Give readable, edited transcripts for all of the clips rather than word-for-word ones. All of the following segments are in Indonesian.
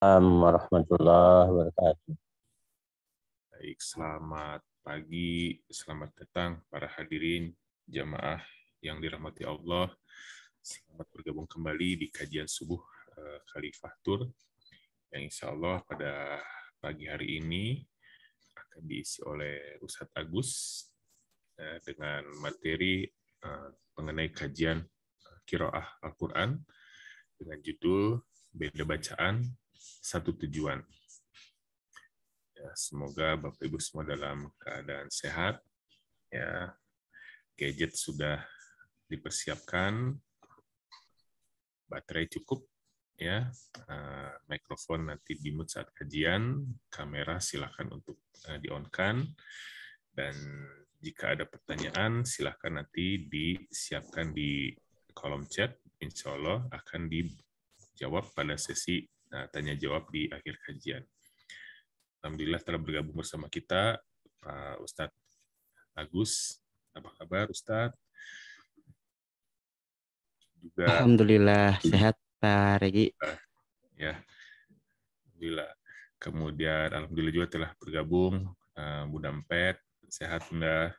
Assalamualaikum warahmatullahi wabarakatuh. Baik, selamat pagi, selamat datang para hadirin jamaah yang dirahmati Allah. Selamat bergabung kembali di kajian subuh Khalifah Tur yang insya Allah pada pagi hari ini akan diisi oleh Ustadz Agus dengan materi mengenai kajian Qiraah Al-Quran dengan judul Beda Bacaan, Satu Tujuan. Ya, semoga Bapak Ibu semua dalam keadaan sehat. Ya, gadget sudah dipersiapkan, baterai cukup, ya, mikrofon nanti di-mute saat kajian, kamera silakan untuk di-on-kan, dan jika ada pertanyaan silakan nanti disiapkan di kolom chat, insya Allah akan dijawab pada sesi tanya jawab di akhir kajian. Alhamdulillah telah bergabung bersama kita Pak Ustadz Agus. Apa kabar Ustadz? Juga Alhamdulillah sehat Pak Regi. Ya, alhamdulillah. Kemudian alhamdulillah juga telah bergabung Bunda Empet. Sehat Bunda?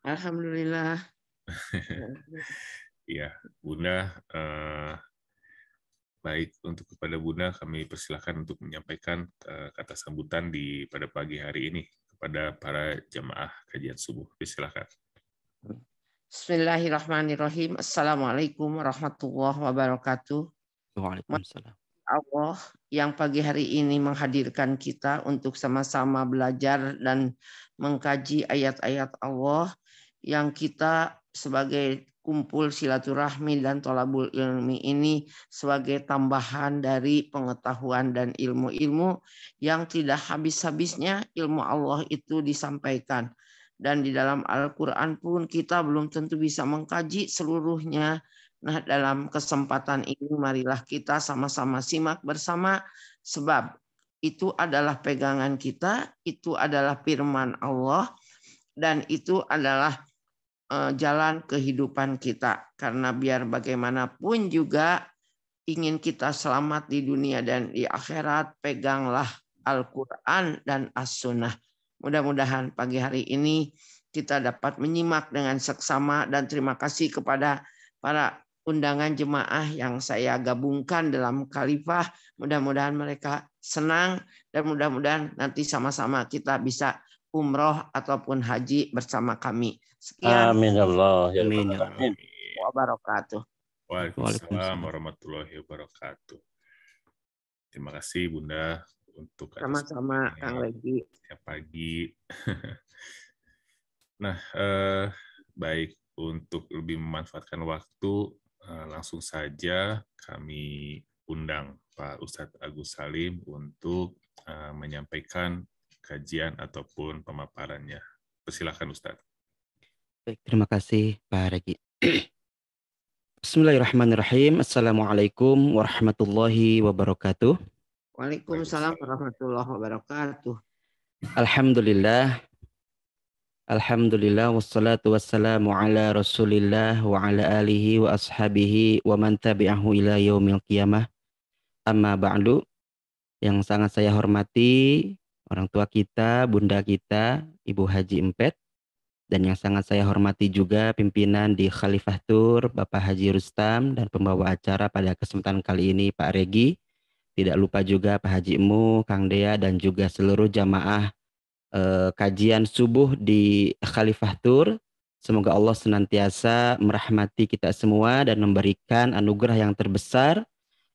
Alhamdulillah. Iya, Bunda. Baik, untuk kepada Bunda kami persilakan untuk menyampaikan kata sambutan pada pagi hari ini kepada para jamaah kajian subuh. Silakan. Bismillahirrahmanirrahim. Assalamualaikum warahmatullahi wabarakatuh. Waalaikumsalam. Allah yang pagi hari ini menghadirkan kita untuk sama-sama belajar dan mengkaji ayat-ayat Allah yang kita sebagai kumpul silaturahmi dan thalabul ilmi ini sebagai tambahan dari pengetahuan dan ilmu-ilmu yang tidak habis-habisnya ilmu Allah itu disampaikan. Dan di dalam Al-Quran pun kita belum tentu bisa mengkaji seluruhnya. Nah, dalam kesempatan ini marilah kita sama-sama simak bersama, sebab itu adalah pegangan kita, itu adalah firman Allah, dan itu adalah jalan kehidupan kita. Karena biar bagaimanapun juga ingin kita selamat di dunia dan di akhirat, peganglah Al-Quran dan As-Sunnah. Mudah-mudahan pagi hari ini kita dapat menyimak dengan seksama, dan terima kasih kepada para undangan jemaah yang saya gabungkan dalam Khalifah. Mudah-mudahan mereka senang dan mudah-mudahan nanti sama-sama kita bisa umroh ataupun haji bersama kami. Sekian. Amin ya Allah. Ya Amin Rabbal ya Allah. Alamin. Wabarakatuh. Waalaikumsalam warahmatullahi wabarakatuh. Terima kasih Bunda untuk Sama-sama Kang Regi. Setiap pagi. Nah, baik, untuk lebih memanfaatkan waktu, langsung saja kami undang Pak Ustadz Agus Salim untuk menyampaikan kajian ataupun pemaparannya. Persilakan Ustadz. Baik, terima kasih Pak Regi. Bismillahirrahmanirrahim. Assalamualaikum warahmatullahi wabarakatuh. Waalaikumsalam warahmatullahi wabarakatuh. Alhamdulillah. Alhamdulillah wassalatu wassalamu ala Rasulillah wa ala alihi wa ashabihi wa man tabi'ahu ila yaumil qiyamah. Amma ba'du. Yang sangat saya hormati orang tua kita, bunda kita, Ibu Haji Empet, dan yang sangat saya hormati juga pimpinan di Khalifah Tur, Bapak Haji Rustam, dan pembawa acara pada kesempatan kali ini Pak Regi. Tidak lupa juga Pak Haji Emu, Kang Dea, dan juga seluruh jamaah kajian subuh di Khalifah Tur. Semoga Allah senantiasa merahmati kita semua dan memberikan anugerah yang terbesar,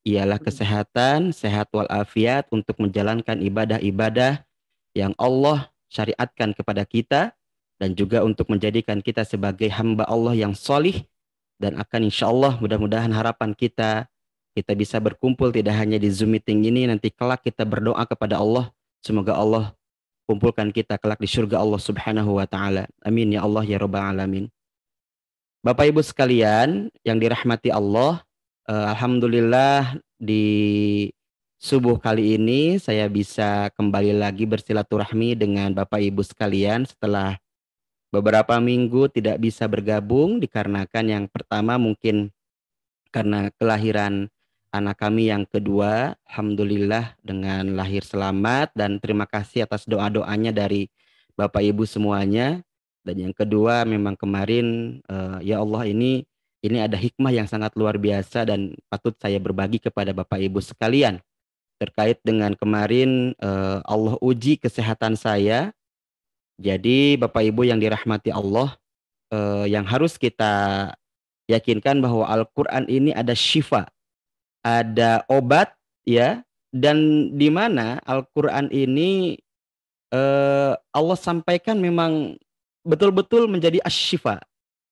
ialah kesehatan, sehat walafiat untuk menjalankan ibadah-ibadah yang Allah syariatkan kepada kita, dan juga untuk menjadikan kita sebagai hamba Allah yang solih, dan akan insya Allah mudah-mudahan harapan kita bisa berkumpul tidak hanya di Zoom meeting ini, nanti kelak kita berdoa kepada Allah, semoga Allah kumpulkan kita kelak di surga Allah subhanahu wa ta'ala. Amin ya Allah ya rabbal alamin. Bapak Ibu sekalian yang dirahmati Allah, alhamdulillah di subuh kali ini saya bisa kembali lagi bersilaturahmi dengan Bapak Ibu sekalian setelah beberapa minggu tidak bisa bergabung, dikarenakan yang pertama mungkin karena kelahiran anak kami yang kedua, alhamdulillah dengan lahir selamat, dan terima kasih atas doa-doanya dari Bapak Ibu semuanya. Dan yang kedua memang kemarin ya Allah, ini ada hikmah yang sangat luar biasa dan patut saya berbagi kepada Bapak Ibu sekalian terkait dengan kemarin Allah uji kesehatan saya. Jadi Bapak Ibu yang dirahmati Allah, yang harus kita yakinkan bahwa Al-Quran ini ada syifa, ada obat, ya, dan di mana Al-Quran ini Allah sampaikan memang betul-betul menjadi asyifa,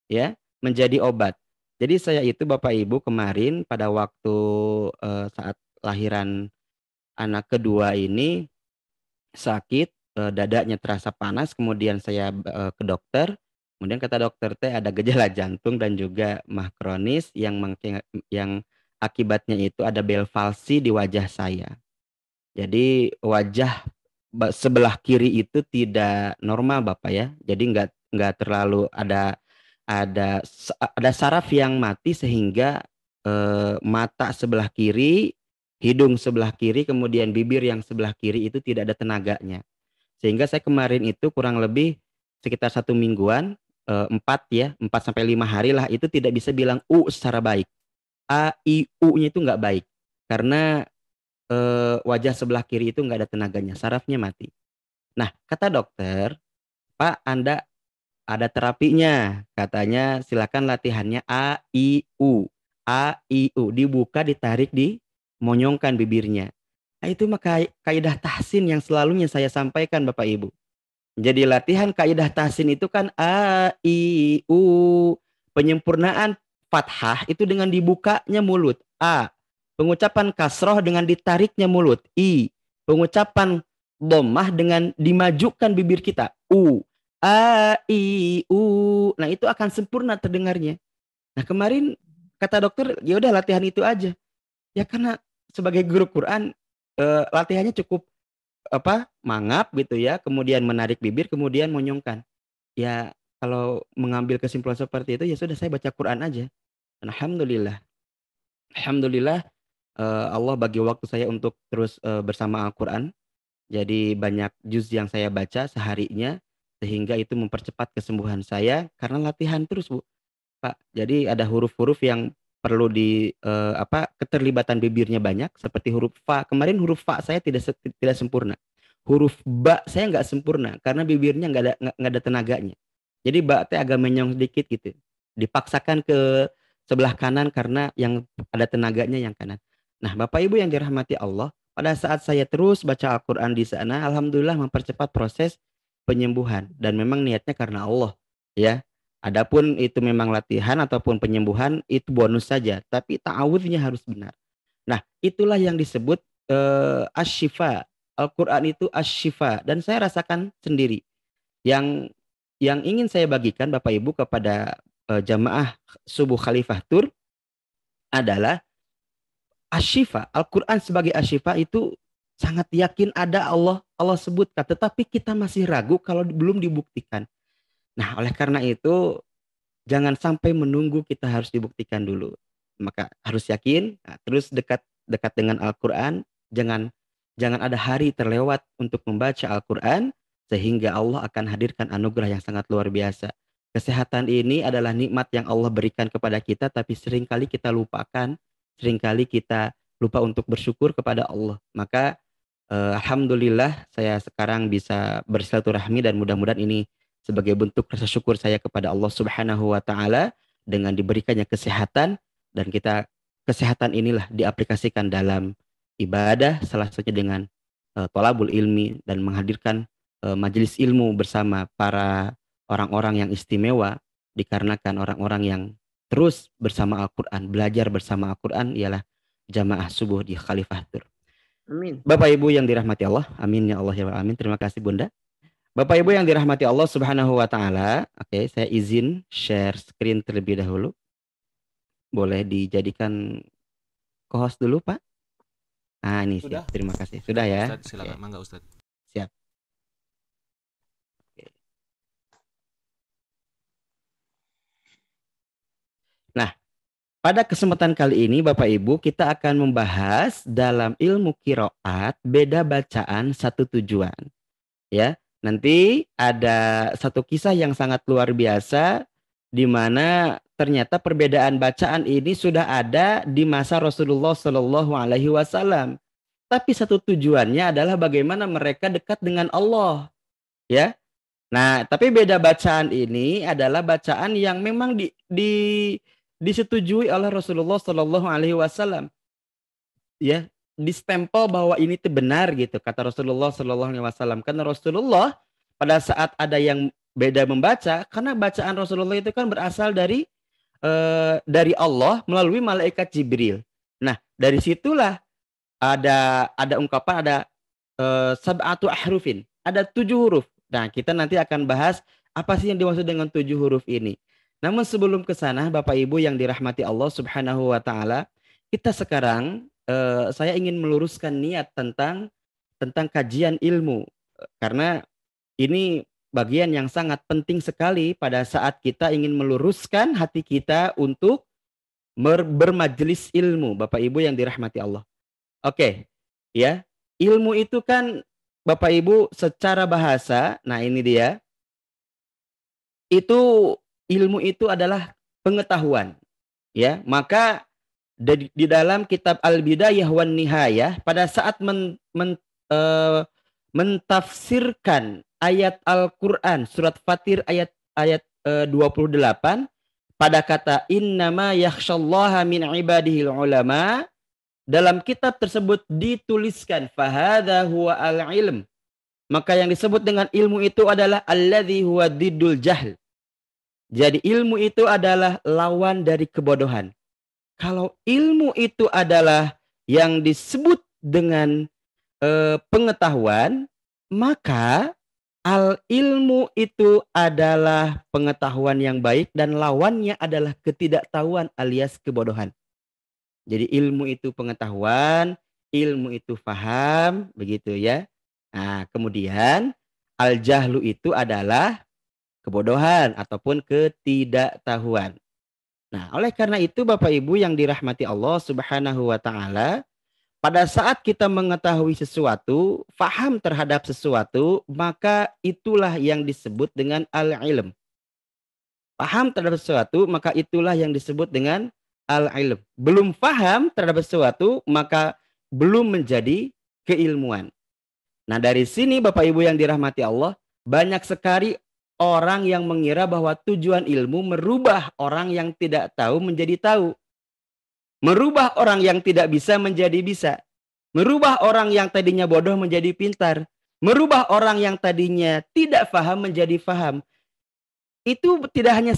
ya, menjadi obat. Jadi saya itu Bapak Ibu kemarin pada waktu saat lahiran anak kedua ini sakit, dadanya terasa panas, kemudian saya ke dokter, kemudian kata dokter teh ada gejala jantung dan juga mah kronis yang akibatnya itu ada bel palsi di wajah saya. Jadi wajah sebelah kiri itu tidak normal Bapak ya. Jadi nggak terlalu ada saraf yang mati sehingga mata sebelah kiri, hidung sebelah kiri, kemudian bibir yang sebelah kiri itu tidak ada tenaganya. Sehingga saya kemarin itu kurang lebih sekitar 1 mingguan, 4 sampai 5 hari lah, itu tidak bisa bilang U secara baik. A, I, U-nya itu nggak baik. Karena wajah sebelah kiri itu nggak ada tenaganya, sarafnya mati. Nah, kata dokter, Pak, Anda ada terapinya. Katanya silakan latihannya A, I, U. A, I, U. Dibuka, ditarik, dimonyongkan bibirnya. Nah, itu mah kaidah tahsin yang selalunya saya sampaikan Bapak Ibu. Jadi latihan kaidah tahsin itu kan A, I, U. Penyempurnaan fathah itu dengan dibukanya mulut. A. Pengucapan kasroh dengan ditariknya mulut. I. Pengucapan dhammah dengan dimajukan bibir kita. U. A, I, U. Nah, itu akan sempurna terdengarnya. Nah, kemarin kata dokter, ya udah latihan itu aja. Ya karena sebagai guru Quran, latihannya cukup mangap gitu ya, kemudian menarik bibir, kemudian monyongkan. Ya kalau mengambil kesimpulan seperti itu, ya sudah saya baca Quran aja. Dan alhamdulillah Allah bagi waktu saya untuk terus bersama Al-Quran. Jadi banyak juz yang saya baca seharinya, sehingga itu mempercepat kesembuhan saya karena latihan terus Bu, Pak. Jadi ada huruf-huruf yang perlu keterlibatan bibirnya banyak, seperti huruf fa. Kemarin huruf fa saya tidak sempurna. Huruf ba saya nggak sempurna karena bibirnya nggak ada tenaganya. Jadi ba teh agak menyong sedikit gitu. Dipaksakan ke sebelah kanan karena yang ada tenaganya yang kanan. Nah, Bapak Ibu yang dirahmati Allah, pada saat saya terus baca Al-Quran di sana, alhamdulillah mempercepat proses penyembuhan, dan memang niatnya karena Allah, ya. Adapun itu memang latihan ataupun penyembuhan itu bonus saja, tapi ta'awudnya harus benar. Nah, itulah yang disebut asyifa. Al-Quran itu asyifa, dan saya rasakan sendiri. Yang ingin saya bagikan Bapak Ibu kepada jamaah subuh Khalifah Tur adalah asyifa. Al-Quran sebagai asyifa itu sangat yakin ada Allah sebutkan, tetapi kita masih ragu kalau belum dibuktikan. Nah, oleh karena itu jangan sampai menunggu kita harus dibuktikan dulu. Maka harus yakin, terus dekat dengan Al-Quran. Jangan ada hari terlewat untuk membaca Al-Quran, sehingga Allah akan hadirkan anugerah yang sangat luar biasa. Kesehatan ini adalah nikmat yang Allah berikan kepada kita, tapi seringkali kita lupakan, seringkali kita lupa untuk bersyukur kepada Allah. Maka alhamdulillah saya sekarang bisa bersilaturahmi, dan mudah-mudahan ini sebagai bentuk rasa syukur saya kepada Allah Subhanahu wa taala dengan diberikannya kesehatan, dan kesehatan inilah diaplikasikan dalam ibadah, salah satunya dengan thalabul ilmi, dan menghadirkan majelis ilmu bersama para orang-orang yang istimewa, dikarenakan orang-orang yang terus bersama Al-Quran, belajar bersama Al-Quran, ialah jamaah subuh di Khalifah Tur. Amin. Bapak Ibu yang dirahmati Allah, amin ya Allah ya amin. Terima kasih Bunda. Bapak Ibu yang dirahmati Allah Subhanahu wa taala, oke, saya izin share screen terlebih dahulu. Boleh dijadikan co-host dulu, Pak? Ah, ini Sudah. siap. Terima kasih. Sudah ya. Ustadz, silakan. Mangga Ustadz. Siap. Oke. Nah, pada kesempatan kali ini Bapak Ibu kita akan membahas dalam ilmu qiraat beda bacaan satu tujuan. Ya, nanti ada satu kisah yang sangat luar biasa di mana ternyata perbedaan bacaan ini sudah ada di masa Rasulullah Shallallahu Alaihi Wasallam. Tapi satu tujuannya adalah bagaimana mereka dekat dengan Allah. Ya, nah tapi beda bacaan ini adalah bacaan yang memang disetujui oleh Rasulullah Shallallahu Alaihi Wasallam. Ya, distempel bahwa ini itu benar gitu kata Rasulullah Shallallahu Alaihi Wasallam. Karena Rasulullah pada saat ada yang beda membaca, karena bacaan Rasulullah itu kan berasal dari Allah melalui malaikat Jibril. Nah dari situlah ada ungkapan ada sab'atu ahrufin, ada 7 huruf. Nah kita nanti akan bahas apa sih yang dimaksud dengan 7 huruf ini. Namun sebelum ke sana Bapak Ibu yang dirahmati Allah Subhanahu wa taala, kita sekarang saya ingin meluruskan niat tentang kajian ilmu, karena ini bagian yang sangat penting sekali pada saat kita ingin meluruskan hati kita untuk bermajelis ilmu, Bapak Ibu yang dirahmati Allah. Oke, ya, ilmu itu kan Bapak Ibu secara bahasa, nah ini dia, itu ilmu itu adalah pengetahuan, ya. Maka di dalam kitab Al-Bidayah wan Nihayah pada saat mentafsirkan ayat Al-Qur'an surat Fatir ayat 28 pada kata innama yakhsyallaha min ibadihil ulama, dalam kitab tersebut dituliskan fahadha huwa al-ilm, maka yang disebut dengan ilmu itu adalah alladzi huwa diddul jahl. Jadi ilmu itu adalah lawan dari kebodohan. Kalau ilmu itu adalah yang disebut dengan pengetahuan, maka al-ilmu itu adalah pengetahuan yang baik dan lawannya adalah ketidaktahuan alias kebodohan. Jadi ilmu itu pengetahuan, ilmu itu faham, begitu ya. Nah, kemudian al-jahlu itu adalah kebodohan ataupun ketidaktahuan. Nah, oleh karena itu Bapak Ibu yang dirahmati Allah Subhanahu wa taala, pada saat kita mengetahui sesuatu, faham terhadap sesuatu, maka itulah yang disebut dengan al-ilm. Paham terhadap sesuatu, maka itulah yang disebut dengan al-ilm. Belum faham terhadap sesuatu, maka belum menjadi keilmuan. Nah, dari sini Bapak Ibu yang dirahmati Allah, banyak sekali orang yang mengira bahwa tujuan ilmu merubah orang yang tidak tahu menjadi tahu. Merubah orang yang tidak bisa menjadi bisa. Merubah orang yang tadinya bodoh menjadi pintar. Merubah orang yang tadinya tidak paham menjadi paham. Itu tidak hanya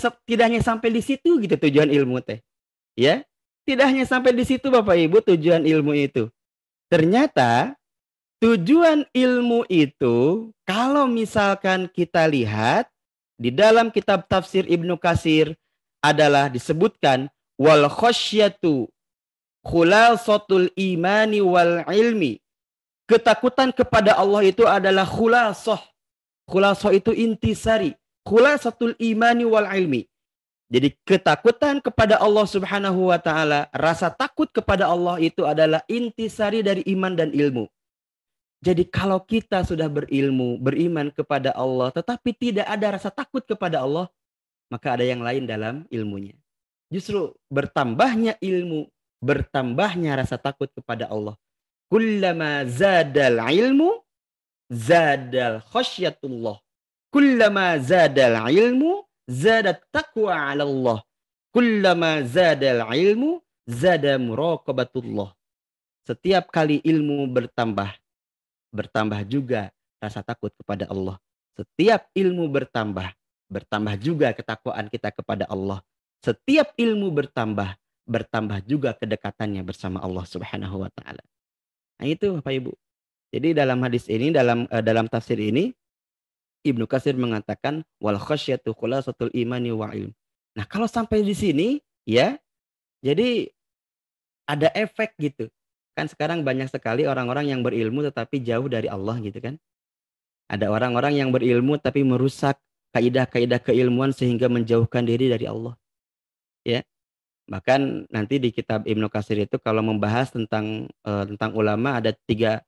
sampai di situ gitu tujuan ilmu teh. Ya, tidak hanya sampai di situ Bapak Ibu tujuan ilmu itu. Ternyata tujuan ilmu itu kalau misalkan kita lihat di dalam kitab tafsir Ibnu Katsir adalah disebutkan wal khasyatu khulasatul imani wal ilmi. Ketakutan kepada Allah itu adalah khulasah. Khulasah itu intisari. Khulasatul imani wal ilmi. Jadi ketakutan kepada Allah Subhanahu wa taala, rasa takut kepada Allah itu adalah intisari dari iman dan ilmu. Jadi kalau kita sudah berilmu, beriman kepada Allah, tetapi tidak ada rasa takut kepada Allah, maka ada yang lain dalam ilmunya. Justru bertambahnya ilmu, bertambahnya rasa takut kepada Allah. Kullama zadal ilmu, zadal khasyatullah. Kullama zadal ilmu, zadat taqwa ala Allah. Kullama zadal ilmu, zada muraqabatullah. Setiap kali ilmu bertambah juga rasa takut kepada Allah. Setiap ilmu bertambah juga ketakwaan kita kepada Allah. Setiap ilmu bertambah juga kedekatannya bersama Allah Subhanahu wa taala. Nah itu Bapak Ibu. Jadi dalam hadis ini, dalam tafsir ini, Ibnu Katsir mengatakan wal khasyatu khulasatul imani wa ilm. Nah kalau sampai di sini ya, jadi ada efek gitu. Kan sekarang banyak sekali orang-orang yang berilmu tetapi jauh dari Allah gitu kan. Ada orang-orang yang berilmu tapi merusak kaidah-kaidah keilmuan sehingga menjauhkan diri dari Allah. Ya. Bahkan nanti di kitab Ibnu Katsir itu kalau membahas tentang ulama ada 3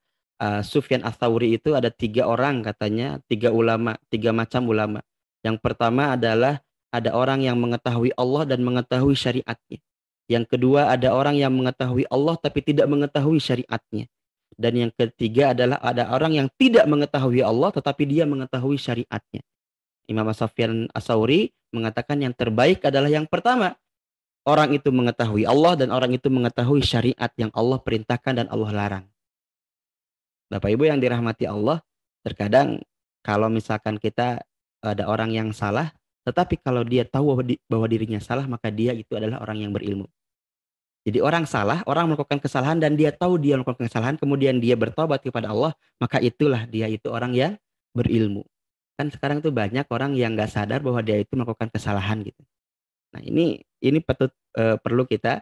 Sufyan Ats-Tsauri itu ada 3 orang katanya, 3 ulama, 3 macam ulama. Yang pertama adalah ada orang yang mengetahui Allah dan mengetahui syariatnya. Yang kedua ada orang yang mengetahui Allah tapi tidak mengetahui syariatnya. Dan yang ketiga adalah ada orang yang tidak mengetahui Allah tetapi dia mengetahui syariatnya. Imam Sufyan Ats-Tsauri mengatakan yang terbaik adalah yang pertama. Orang itu mengetahui Allah dan orang itu mengetahui syariat yang Allah perintahkan dan Allah larang. Bapak Ibu yang dirahmati Allah, terkadang kalau misalkan kita ada orang yang salah, tetapi kalau dia tahu bahwa dirinya salah, maka dia itu adalah orang yang berilmu. Jadi orang salah, orang melakukan kesalahan dan dia tahu dia melakukan kesalahan, kemudian dia bertobat kepada Allah, maka itulah dia itu orang yang berilmu. Kan sekarang tuh banyak orang yang nggak sadar bahwa dia itu melakukan kesalahan gitu. Nah ini perlu kita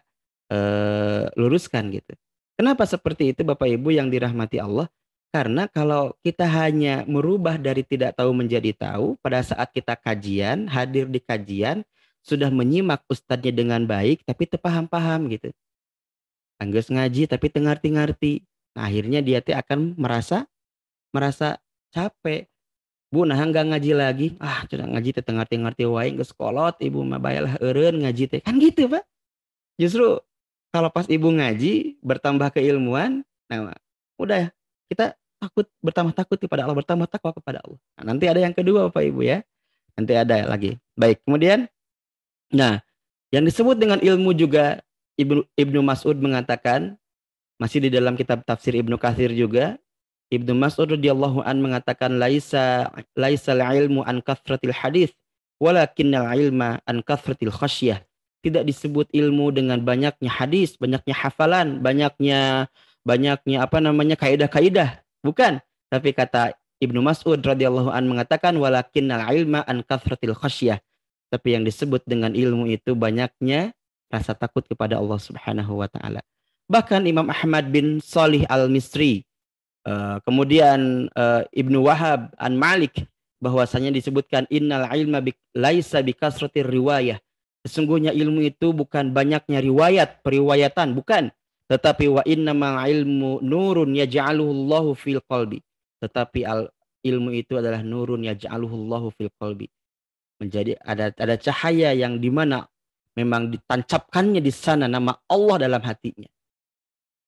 luruskan gitu. Kenapa seperti itu Bapak Ibu yang dirahmati Allah? Karena kalau kita hanya merubah dari tidak tahu menjadi tahu, pada saat kita kajian, hadir di kajian, sudah menyimak ustadznya dengan baik, tapi terpaham-paham gitu. Anggeus ngaji tapi tengarti-ngarti. Nah, akhirnya dia akan merasa capek. Bu, nah enggak ngaji lagi. Sudah ngaji teh tengarti-ngarti wae geus kolot, ibu mah bae lah eureun ngaji teh. Kan gitu, Pak. Justru kalau pas ibu ngaji bertambah keilmuan, nah udah kita bertambah takut kepada Allah, bertambah takwa kepada Allah. Nah, nanti ada yang kedua Bapak Ibu ya. Nanti ada lagi. Baik, kemudian nah, yang disebut dengan ilmu juga Ibnu Mas'ud mengatakan, masih di dalam kitab tafsir Ibnu Katsir juga, Ibnu Mas'ud radhiyallahu an mengatakan laisal ilmu an kathratil hadis walakinnal ilma an kathratil khasyah. Tidak disebut ilmu dengan banyaknya hadis, banyaknya hafalan, banyaknya kaidah-kaidah, bukan. Tapi kata Ibnu Mas'ud radhiyallahu an mengatakan walakinnal ilma an kathratil khasyah. Tapi yang disebut dengan ilmu itu banyaknya rasa takut kepada Allah Subhanahu wa taala. Bahkan Imam Ahmad bin Shalih Al-Misri, kemudian Ibnu Wahab an Malik, bahwasanya disebutkan innal ilma laisa bikasratir riwayah. Sesungguhnya ilmu itu bukan banyaknya periwayatan, bukan. Tetapi wa innamal ilmu nurun yaj'aluhu Allahu fil qalbi. Tetapi ilmu itu adalah nurun yaj'aluhu Allahu fil qalbi. Menjadi ada cahaya yang dimana memang ditancapkannya di sana nama Allah dalam hatinya.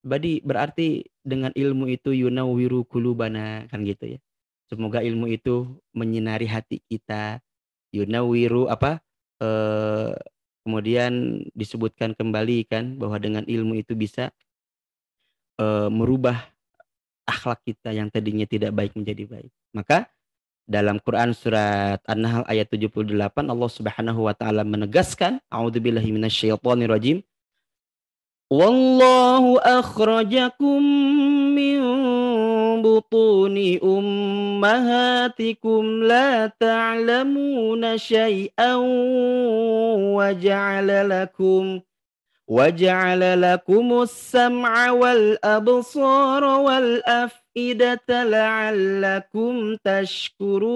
Berarti dengan ilmu itu yunawwiru qulubana, kan gitu ya. Semoga ilmu itu menyinari hati kita. Yunawwiru kemudian disebutkan kembali kan bahwa dengan ilmu itu bisa merubah akhlak kita yang tadinya tidak baik menjadi baik. Maka dalam Quran surat An-Nahl ayat 78 Allah Subhanahu wa taala menegaskan, a'udzubillahi minasyaitonir rajim. Wallahu akhrajakum min butuni ummahatikum la ta'lamuna syai'an wa ja'ala lakumus sam'a wal absara wal af'idata la'allakum tashkurun.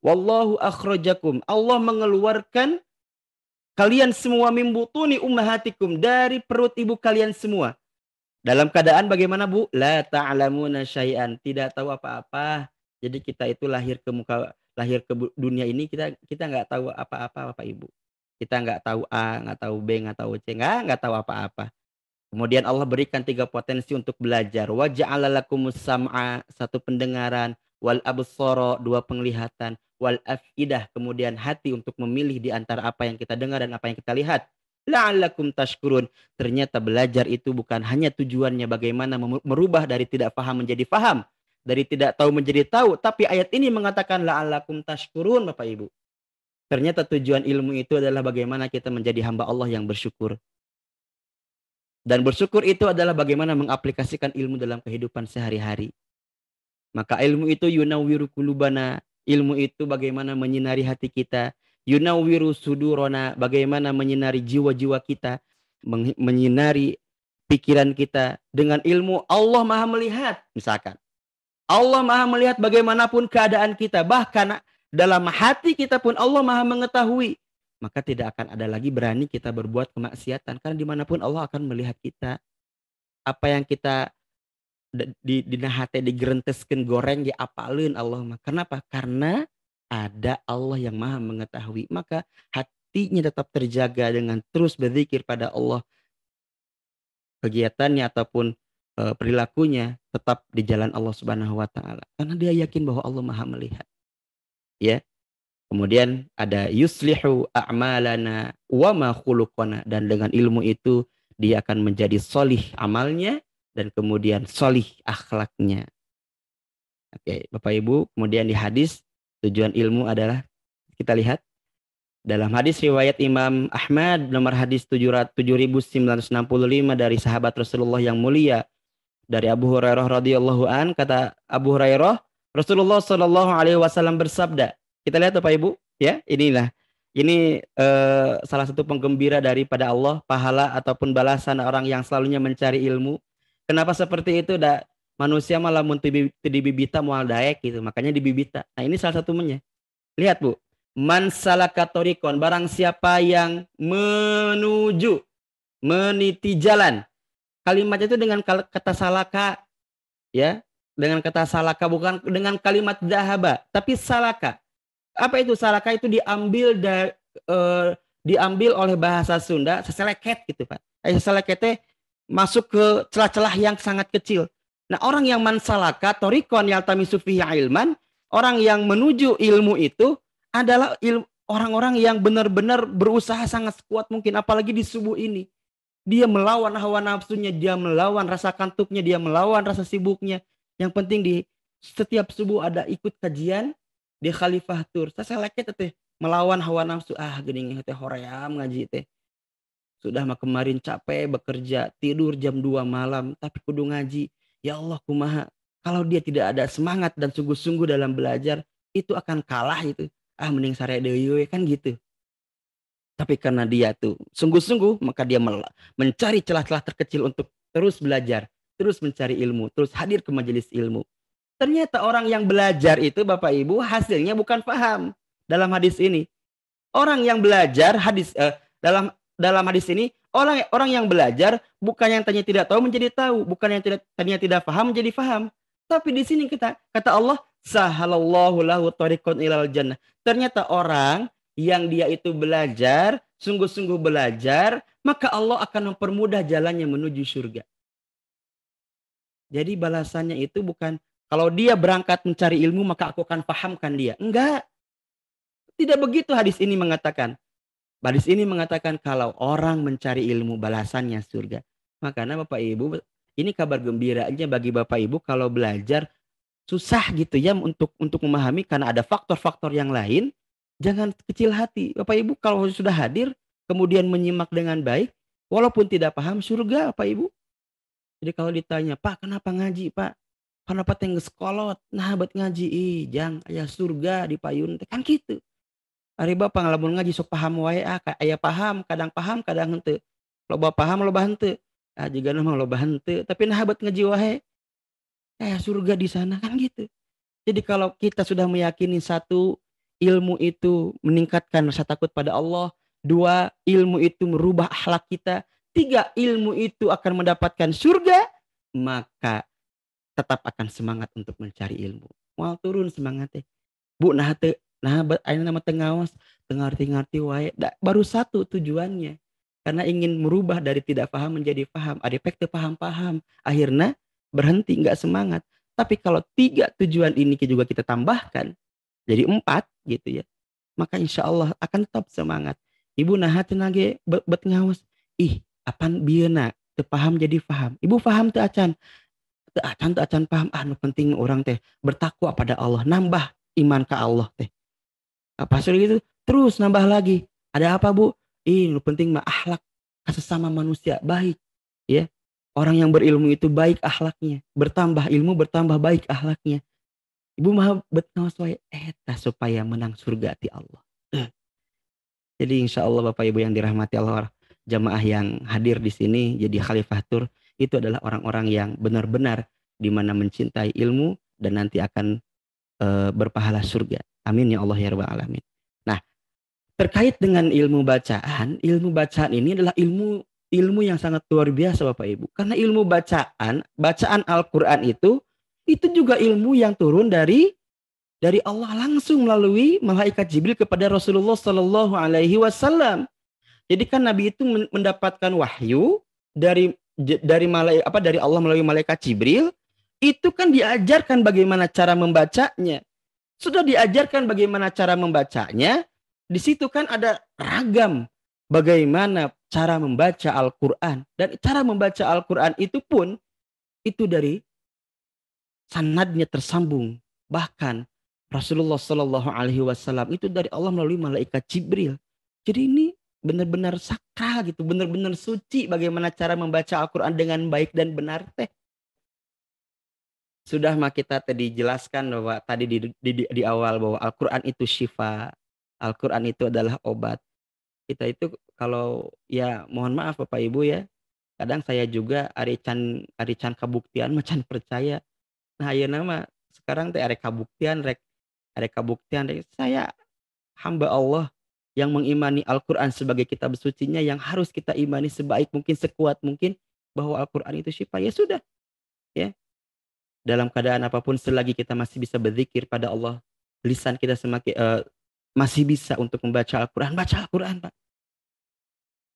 Wallahu akhrajakum, Allah mengeluarkan kalian semua mimbutuni ummahatikum, dari perut ibu kalian semua. Dalam keadaan bagaimana Bu? La ta'lamuna syai'an, tidak tahu apa-apa. Jadi kita itu lahir ke dunia ini kita nggak tahu apa-apa Bapak Ibu. Kita nggak tahu A, nggak tahu B, nggak tahu C, nggak tahu apa-apa. Kemudian Allah berikan 3 potensi untuk belajar. Wa ja'ala lakumus sam'a, 1 pendengaran, wal absara, 2 penglihatan, wal afidah, kemudian hati untuk memilih di antara apa yang kita dengar dan apa yang kita lihat. La'allakum tashkurun. Ternyata belajar itu bukan hanya tujuannya bagaimana merubah dari tidak paham menjadi paham, dari tidak tahu menjadi tahu, tapi ayat ini mengatakan la'allakum tashkurun Bapak Ibu. Ternyata tujuan ilmu itu adalah bagaimana kita menjadi hamba Allah yang bersyukur. Dan bersyukur itu adalah bagaimana mengaplikasikan ilmu dalam kehidupan sehari-hari. Maka ilmu itu yunawwiru qulubana, ilmu itu bagaimana menyinari hati kita. Yunawwiru sudurona, bagaimana menyinari jiwa-jiwa kita, menyinari pikiran kita. Dengan ilmu Allah Maha melihat, misalkan. Allah Maha melihat bagaimanapun keadaan kita, bahkan dalam hati kita pun Allah Maha mengetahui. maka tidak akan ada lagi berani kita berbuat kemaksiatan. Karena dimanapun Allah akan melihat kita. Apa yang kita di hati digerenteskeun goreng diapaleun Allah mah. Kenapa? Karena ada Allah yang Maha mengetahui. Maka hatinya tetap terjaga dengan terus berzikir pada Allah. Kegiatannya ataupun perilakunya tetap di jalan Allah Subhanahu wa taala. Karena dia yakin bahwa Allah Maha melihat. Ya. Kemudian ada yuslihu a'malana wa ma khuluqana, dan dengan ilmu itu dia akan menjadi solih amalnya dan kemudian solih akhlaknya. Oke, Bapak Ibu, kemudian di hadis tujuan ilmu adalah kita lihat dalam hadis riwayat Imam Ahmad nomor hadis 7965 dari sahabat Rasulullah yang mulia dari Abu Hurairah radhiyallahu an, kata Abu Hurairah, Rasulullah Shallallahu alaihi wasallam bersabda. Kita lihat Bapak Ibu, ya, ini salah satu penggembira daripada Allah, pahala ataupun balasan orang yang selalunya mencari ilmu. Kenapa seperti itu? Manusia malah mun dibibita moal daek gitu, makanya dibibita. Nah, ini salah satunya. Lihat Bu, man salaka thoriqon, barang siapa yang meniti jalan. Kalimat itu dengan kata salaka, ya, dengan kata salaka, bukan dengan kalimat dahaba, tapi salaka. Apa itu salaka? Itu diambil oleh bahasa Sunda seseleket gitu Pak. Seseleket masuk ke celah-celah yang sangat kecil. Nah, orang yang mansalaka thoriqon yaltamisu fihi ilman, orang yang menuju ilmu itu adalah orang-orang yang benar-benar berusaha sangat kuat mungkin, apalagi di subuh ini. Dia melawan hawa nafsunya, dia melawan rasa kantuknya, dia melawan rasa sibuknya. Yang penting di setiap subuh ada ikut kajian di Khalifah Tur. Saya leket teh melawan hawa nafsu. Geuning teh hoream ngaji teh. Sudah mah kemarin capek bekerja, tidur jam 2 malam tapi kudu ngaji. Ya Allah kumaha. Kalau dia tidak ada semangat dan sungguh-sungguh dalam belajar, itu akan kalah itu. Mending sare deui kan gitu. Tapi karena dia tuh sungguh-sungguh, maka dia mencari celah-celah terkecil untuk terus belajar, terus mencari ilmu, terus hadir ke majelis ilmu. Ternyata orang yang belajar itu Bapak Ibu hasilnya bukan paham. Dalam hadis ini, orang yang belajar dalam hadis ini, orang yang belajar bukan yang tadinya tidak tahu menjadi tahu, bukan yang tadinya tidak paham menjadi paham. Tapi di sini kata Allah, sahalallahu lahu thariqan ilal jannah. Ternyata orang yang dia itu belajar, sungguh-sungguh belajar, maka Allah akan mempermudah jalannya menuju surga. Jadi balasannya itu bukan kalau dia berangkat mencari ilmu maka aku akan pahamkan dia. Enggak. Tidak begitu hadis ini mengatakan. Hadis ini mengatakan kalau orang mencari ilmu balasannya surga. Makanya Bapak Ibu, ini kabar gembira aja bagi Bapak Ibu kalau belajar susah gitu ya untuk memahami karena ada faktor-faktor yang lain. Jangan kecil hati. Bapak Ibu kalau sudah hadir kemudian menyimak dengan baik, walaupun tidak paham surga Bapak Ibu. Jadi kalau ditanya, Pak kenapa ngaji Pak? Kenapa teh geus kolot? Nah buat ngaji jang aya surga di payun teh kan gitu. Ari Bapak ngalamun ngaji sok paham wae aya paham, kadang henteu. Loba paham loba henteu. Jigana mah loba henteu, tapi nah buat ngaji wae. Surga di sana kan gitu. Jadi kalau kita sudah meyakini satu, ilmu itu meningkatkan rasa takut pada Allah. 2, ilmu itu merubah akhlak kita. 3, ilmu itu akan mendapatkan surga. Maka tetap akan semangat untuk mencari ilmu. Mau turun semangatnya. Bu, ayeuna nama teu ngaos, teu ngarti-ngarti wae. Baru satu tujuannya. Karena ingin merubah dari tidak paham menjadi paham. Ada efek teu paham-paham. Akhirnya berhenti, enggak semangat. Tapi kalau 3 tujuan ini juga kita tambahkan, jadi 4 gitu ya. Maka insya Allah akan tetap semangat. Ibu nahatin lagi bet ngaos. Apan bieuna teu paham jadi paham. Ibu paham teu acan? Teu acan paham. Nu penting orang teh bertakwa pada Allah, nambah iman ke Allah teh. Pas gitu terus nambah lagi. Ada apa Bu? Nu penting mah akhlak sesama manusia baik, ya. Orang yang berilmu itu baik akhlaknya, bertambah ilmu bertambah baik akhlaknya. Ibu mah bet ngaos wae eta supaya menang surga ti Allah. Jadi insya Allah Bapak Ibu yang dirahmati Allah, jamaah yang hadir di sini jadi Khalifah Tur itu adalah orang-orang yang benar-benar di mana mencintai ilmu dan nanti akan berpahala surga. Amin ya Allah ya rabbal alamin. Nah, terkait dengan ilmu bacaan ini adalah ilmu yang sangat luar biasa Bapak Ibu. Karena ilmu bacaan Al-Qur'an itu juga ilmu yang turun dari Allah langsung melalui malaikat Jibril kepada Rasulullah Shallallahu Alaihi Wasallam. Jadi kan Nabi itu mendapatkan wahyu dari Allah melalui malaikat Jibril, itu kan diajarkan bagaimana cara membacanya. Sudah diajarkan bagaimana cara membacanya, di situ kan ada ragam bagaimana cara membaca Al-Qur'an, dan cara membaca Al-Qur'an itu pun itu dari sanadnya tersambung. Bahkan Rasulullah Shallallahu Alaihi Wasallam itu dari Allah melalui malaikat Jibril. Jadi ini benar-benar sakral gitu, benar-benar suci bagaimana cara membaca Al-Qur'an dengan baik dan benar teh. Sudah mah kita tadi jelaskan bahwa tadi di awal bahwa Al-Qur'an itu syifa, Al-Qur'an itu adalah obat. Kita itu kalau ya mohon maaf Bapak Ibu ya, kadang saya juga ari can kabuktian macan percaya. Nah ayeuna mah sekarang teh arek kabuktian rek saya hamba Allah yang mengimani Al-Qur'an sebagai kitab sucinya yang harus kita imani sebaik mungkin, sekuat mungkin bahwa Al-Qur'an itu syifa. Ya sudah. Ya. Dalam keadaan apapun selagi kita masih bisa berzikir pada Allah, lisan kita semakin masih bisa untuk membaca Al-Qur'an, baca Al-Qur'an, Pak.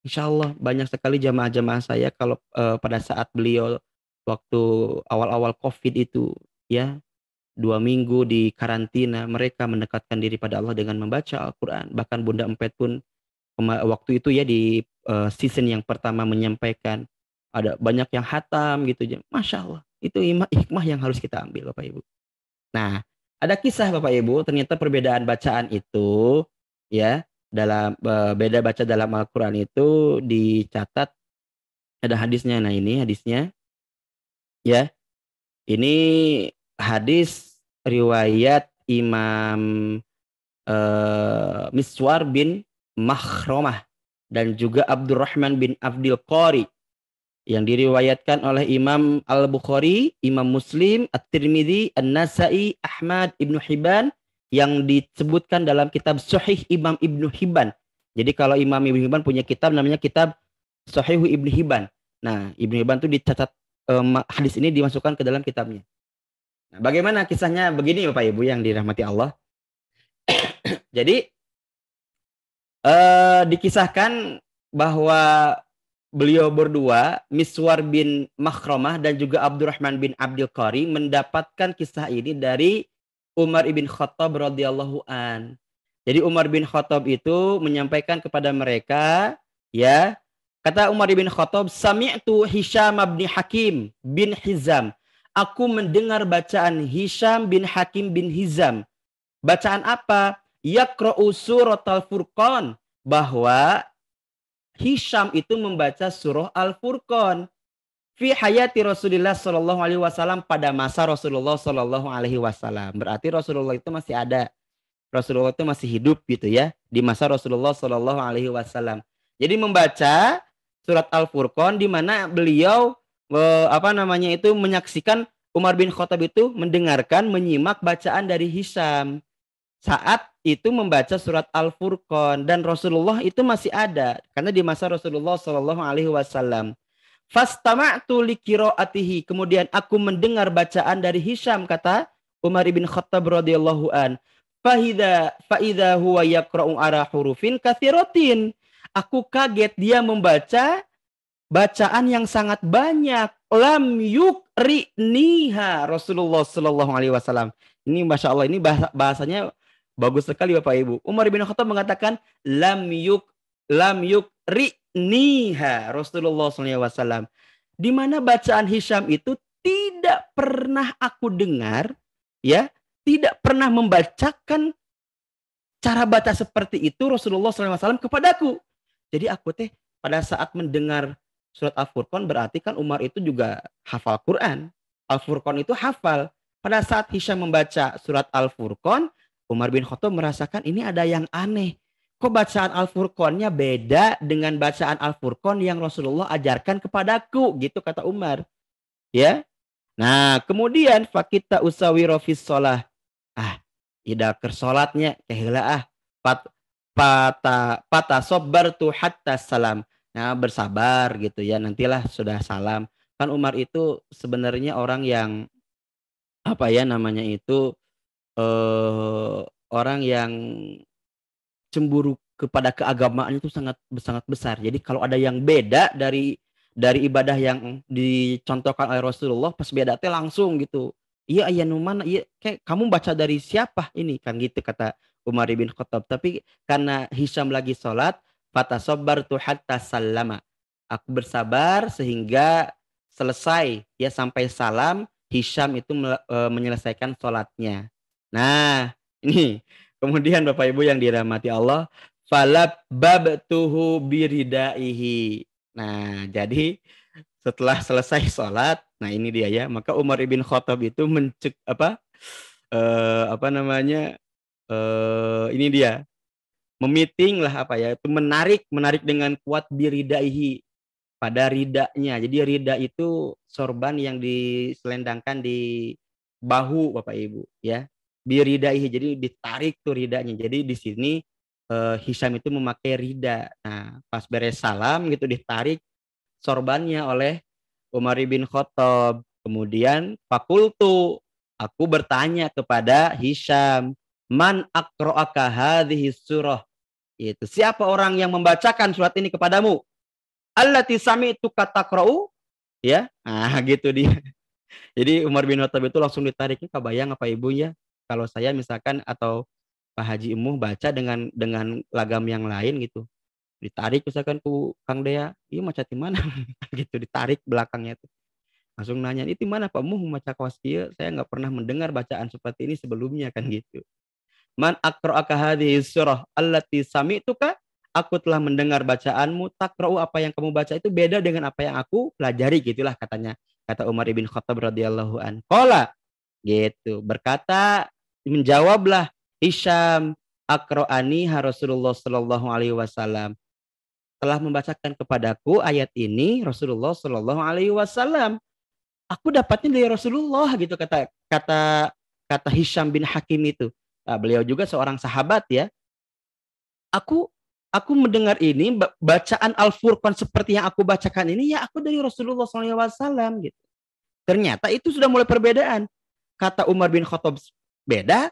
Insya Allah banyak sekali jamaah-jamaah saya kalau pada saat beliau waktu awal-awal COVID itu ya 2 minggu di karantina, mereka mendekatkan diri pada Allah dengan membaca Al-Qur'an. Bahkan Bunda Empet pun waktu itu ya di season yang pertama menyampaikan ada banyak yang hatam gitu. Masya Allah. Itu hikmah yang harus kita ambil Bapak Ibu. Nah, ada kisah Bapak Ibu, ternyata perbedaan bacaan itu ya dalam beda baca dalam Al-Qur'an itu dicatat ada hadisnya. Nah, ini hadisnya ya. Ini hadis riwayat Imam Miswar bin Makhramah dan juga Abdurrahman bin Abdil Qari yang diriwayatkan oleh Imam Al-Bukhari, Imam Muslim, At-Tirmidzi, An-Nasa'i, Ahmad, Ibnu Hibban yang disebutkan dalam kitab Sahih Imam Ibnu Hibban. Jadi kalau Imam Ibnu Hibban punya kitab namanya kitab Sahih Ibnu Hibban. Nah, Ibnu Hibban itu dicatat hadis ini dimasukkan ke dalam kitabnya. Nah, bagaimana kisahnya? Begini Bapak Ibu yang dirahmati Allah. Jadi dikisahkan bahwa beliau berdua, Miswar bin Makhramah dan juga Abdurrahman bin Abdil Qari mendapatkan kisah ini dari Umar ibn Khattab radhiyallahu an. Jadi Umar bin Khattab itu menyampaikan kepada mereka, ya, kata Umar bin Khattab, sami'tu Hisham bin Hakim bin Hizam. Aku mendengar bacaan Hisham bin Hakim bin Hizam. Bacaan apa? Yaqra'u suratal Furqan, bahwa Hisham itu membaca surah Al-Furqan fi hayati Rasulullah Shallallahu Alaihi Wasallam, pada masa Rasulullah Shallallahu Alaihi Wasallam. Berarti Rasulullah itu masih ada, Rasulullah itu masih hidup gitu ya di masa Rasulullah Shallallahu Alaihi Wasallam. Jadi membaca surat Al-Furqan di mana beliau menyaksikan Umar bin Khattab itu mendengarkan, menyimak bacaan dari Hisham saat itu membaca surat Al-Furqan, dan Rasulullah itu masih ada karena di masa Rasulullah Shallallahu Alaihi Wasallam. Fastama'tu li qiraatihi, kemudian aku mendengar bacaan dari Hisham, kata Umar bin Khattab radhiyallahu an. Faida huwa yaqra'u ara hurufin katsiratin. Aku kaget dia membaca bacaan yang sangat banyak. Lam yukri'niha Rasulullah Shallallahu Alaihi Wasallam. Ini masya Allah, ini bahasanya bagus sekali Bapak Ibu. Umar bin Khattab mengatakan lam yukri'niha Rasulullah SAW. Di mana bacaan Hisham itu tidak pernah aku dengar, ya, tidak pernah membacakan cara baca seperti itu Rasulullah SAW kepadaku. Jadi aku teh pada saat mendengar surat Al-Furqan, berarti kan Umar itu juga hafal Quran. Al-Furqan itu hafal. Pada saat Hisham membaca surat Al-Furqan, Umar bin Khattab merasakan ini ada yang aneh. Kok bacaan Al-Furqannya beda dengan bacaan Al-Furqan yang Rasulullah ajarkan kepadaku, gitu kata Umar. Ya. Nah, kemudian fakita usawi rofis sholah. Ida ke sholatnya keheula Pata sabartu hatta salam. Nah, bersabar gitu ya. Nantilah sudah salam. Kan Umar itu sebenarnya orang yang apa ya namanya itu orang yang cemburu kepada keagamaan itu sangat sangat besar. Jadi kalau ada yang beda dari ibadah yang dicontohkan oleh Rasulullah, pas beda teh langsung gitu. Iya ayah numan, iya kayak kamu baca dari siapa ini kan gitu kata Umar bin Khattab. Tapi karena Hisham lagi sholat, fatasobbartu hatta sallama. Aku bersabar sehingga selesai ya sampai salam. Hisham itu menyelesaikan sholatnya. Nah ini kemudian Bapak Ibu yang dirahmati Allah, falab babtuhu biridaihi. Nah, jadi setelah selesai sholat, nah ini dia ya, maka Umar ibn Khattab itu apa namanya? Ini dia, memiting lah apa ya, itu menarik dengan kuat biridaihi pada ridanya. Jadi rida itu sorban yang diselendangkan di bahu Bapak Ibu ya. Biridaihi, jadi ditarik tuh ridanya. Jadi di sini Hisham itu memakai rida. Nah, pas beres salam gitu ditarik sorbannya oleh Umar bin Khattab. Kemudian fakultu, aku bertanya kepada Hisham, man aqra'aka hadhihi surah? Itu siapa orang yang membacakan surat ini kepadamu? Allati sami'tu kataqra'u, ya. Nah, gitu dia. Jadi Umar bin Khattab itu langsung ditariknya, kebayang apa Ibu ya? Kalau saya misalkan atau Pak Haji Emuh baca dengan lagam yang lain gitu. Ditarik misalkan ku Kang Dea, iya maca di mana? Gitu ditarik belakangnya tuh. Langsung nanya, "Itu mana Pak Muh maca kaos kieu? Saya nggak pernah mendengar bacaan seperti ini sebelumnya," kan gitu. Man aqra'aka hadhihi surah allati sami'tuka, aku telah mendengar bacaanmu, takra'u, apa yang kamu baca itu beda dengan apa yang aku pelajari, gitulah katanya. Kata Umar bin Khattab radhiyallahu an. Qala, gitu. Berkata, menjawablah Hisham, aqra'ani Rasulullah sallallahu alaihi wasallam. Telah membacakan kepadaku ayat ini Rasulullah sallallahu alaihi wasallam. Aku dapatnya dari Rasulullah gitu kata Hisham bin Hakim itu. Nah, beliau juga seorang sahabat ya. Aku mendengar ini bacaan Al-Furqan seperti yang aku bacakan ini ya aku dari Rasulullah SAW gitu. Ternyata itu sudah mulai perbedaan. Kata Umar bin Khattab beda,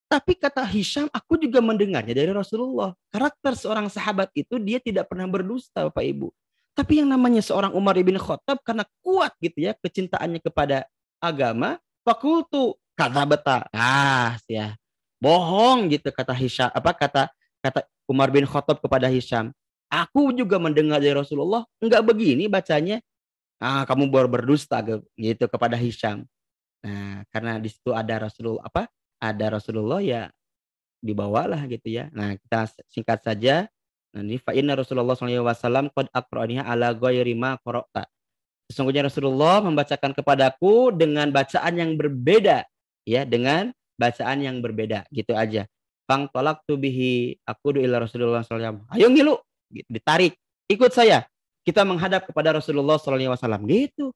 tapi kata Hisham aku juga mendengarnya dari Rasulullah. Karakter seorang sahabat itu dia tidak pernah berdusta Bapak Ibu. Tapi yang namanya seorang Umar bin Khattab karena kuat gitu ya kecintaannya kepada agama, fakultu kata beta. Ya. Bohong gitu kata Hisham, kata Umar bin Khattab kepada Hisham. Aku juga mendengar dari Rasulullah, enggak begini bacanya. Kamu baru berdusta gitu kepada Hisham. Nah, karena di situ ada Rasulullah ya dibawalah gitu ya. Nah, kita singkat saja. Nah, ini fa inna Rasulullah SAW qad aqra'aniha ala ghairi ma qara'ta. Sesungguhnya Rasulullah membacakan kepadaku dengan bacaan yang berbeda ya, dengan bacaan yang berbeda gitu aja. Fang tolak tubihi aku ila Rasulullah SAW. Ayo ngilu, ditarik, ikut saya. Kita menghadap kepada Rasulullah SAW gitu.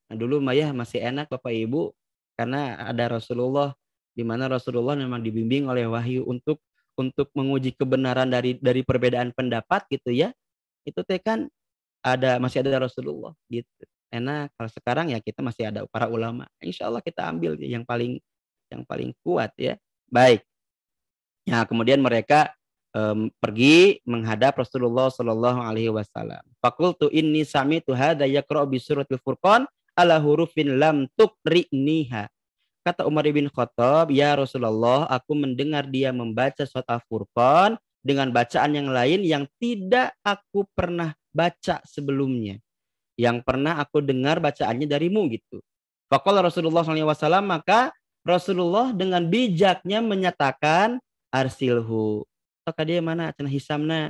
Nah, dulu Maya masih enak Bapak Ibu karena ada Rasulullah, di mana Rasulullah memang dibimbing oleh wahyu untuk menguji kebenaran dari perbedaan pendapat gitu ya. Itu teh kan masih ada Rasulullah gitu. Enak. Kalau sekarang ya kita masih ada para ulama. Insya Allah kita ambil yang paling kuat ya. Baik. Nah, kemudian mereka pergi menghadap Rasulullah Shallallahu Alaihi Wasallam. Fakultu inni sami'tu hadza yaqra'u bi suratil Furqan ala hurufin lam tuqri'niha. Kata Umar bin Khattab, ya Rasulullah, aku mendengar dia membaca surat Al-Furqan dengan bacaan yang lain yang tidak aku pernah baca sebelumnya. Yang pernah aku dengar bacaannya darimu gitu. Faqala Rasulullah SAW, maka Rasulullah dengan bijaknya menyatakan, arsilhu. Kata dia mana? Cenah Hisamna.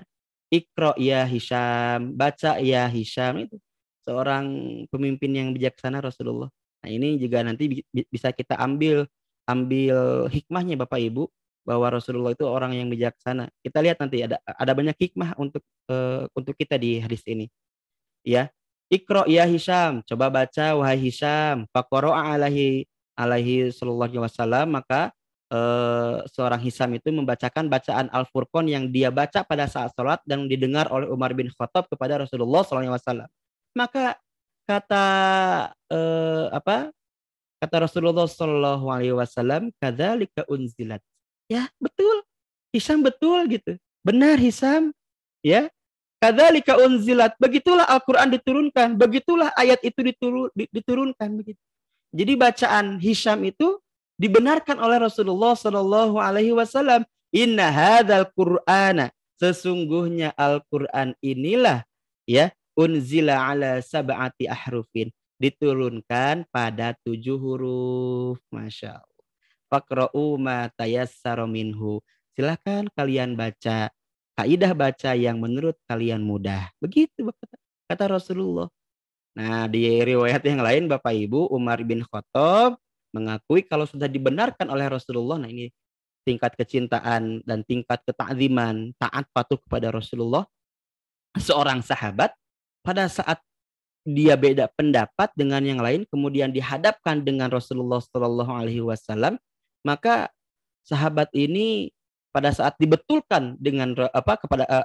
Iqra ya Hisham. Baca ya Hisham. Itu seorang pemimpin yang bijaksana Rasulullah. Nah, ini juga nanti bisa kita ambil hikmahnya Bapak Ibu, bahwa Rasulullah itu orang yang bijaksana. Kita lihat nanti ada banyak hikmah untuk kita di hadis ini. Ya. Iqra ya Hisham, coba baca wahai Hisham. Faqara'a alaihi sallallahu alaihi wasallam, maka seorang Hisam itu membacakan bacaan Al-Furqan yang dia baca pada saat sholat dan didengar oleh Umar bin Khattab kepada Rasulullah SAW. Maka kata kata Rasulullah SAW, kadzalika unzilat. Ya betul, Hisam betul gitu. Benar Hisam, ya. Kadzalika unzilat. Begitulah Al-Quran diturunkan, begitulah ayat itu diturunkan begitu. Jadi bacaan Hisham itu dibenarkan oleh Rasulullah Shallallahu Alaihi Wasallam. Inna hadzal Qur'ana, sesungguhnya Al-Quran inilah ya unzila ala sab'ati ahrufin, diturunkan pada 7 huruf. Masya Allah. Faqra'u ma tayassara minhu. Silakan kalian baca kaidah baca yang menurut kalian mudah. Begitu kata Rasulullah. Nah, di riwayat yang lain Bapak Ibu, Umar bin Khattab mengakui kalau sudah dibenarkan oleh Rasulullah. Nah, ini tingkat kecintaan dan tingkat ketakziman, taat patuh kepada Rasulullah. Seorang sahabat pada saat dia beda pendapat dengan yang lain, kemudian dihadapkan dengan Rasulullah Shallallahu Alaihi Wasallam, maka sahabat ini pada saat dibetulkan dengan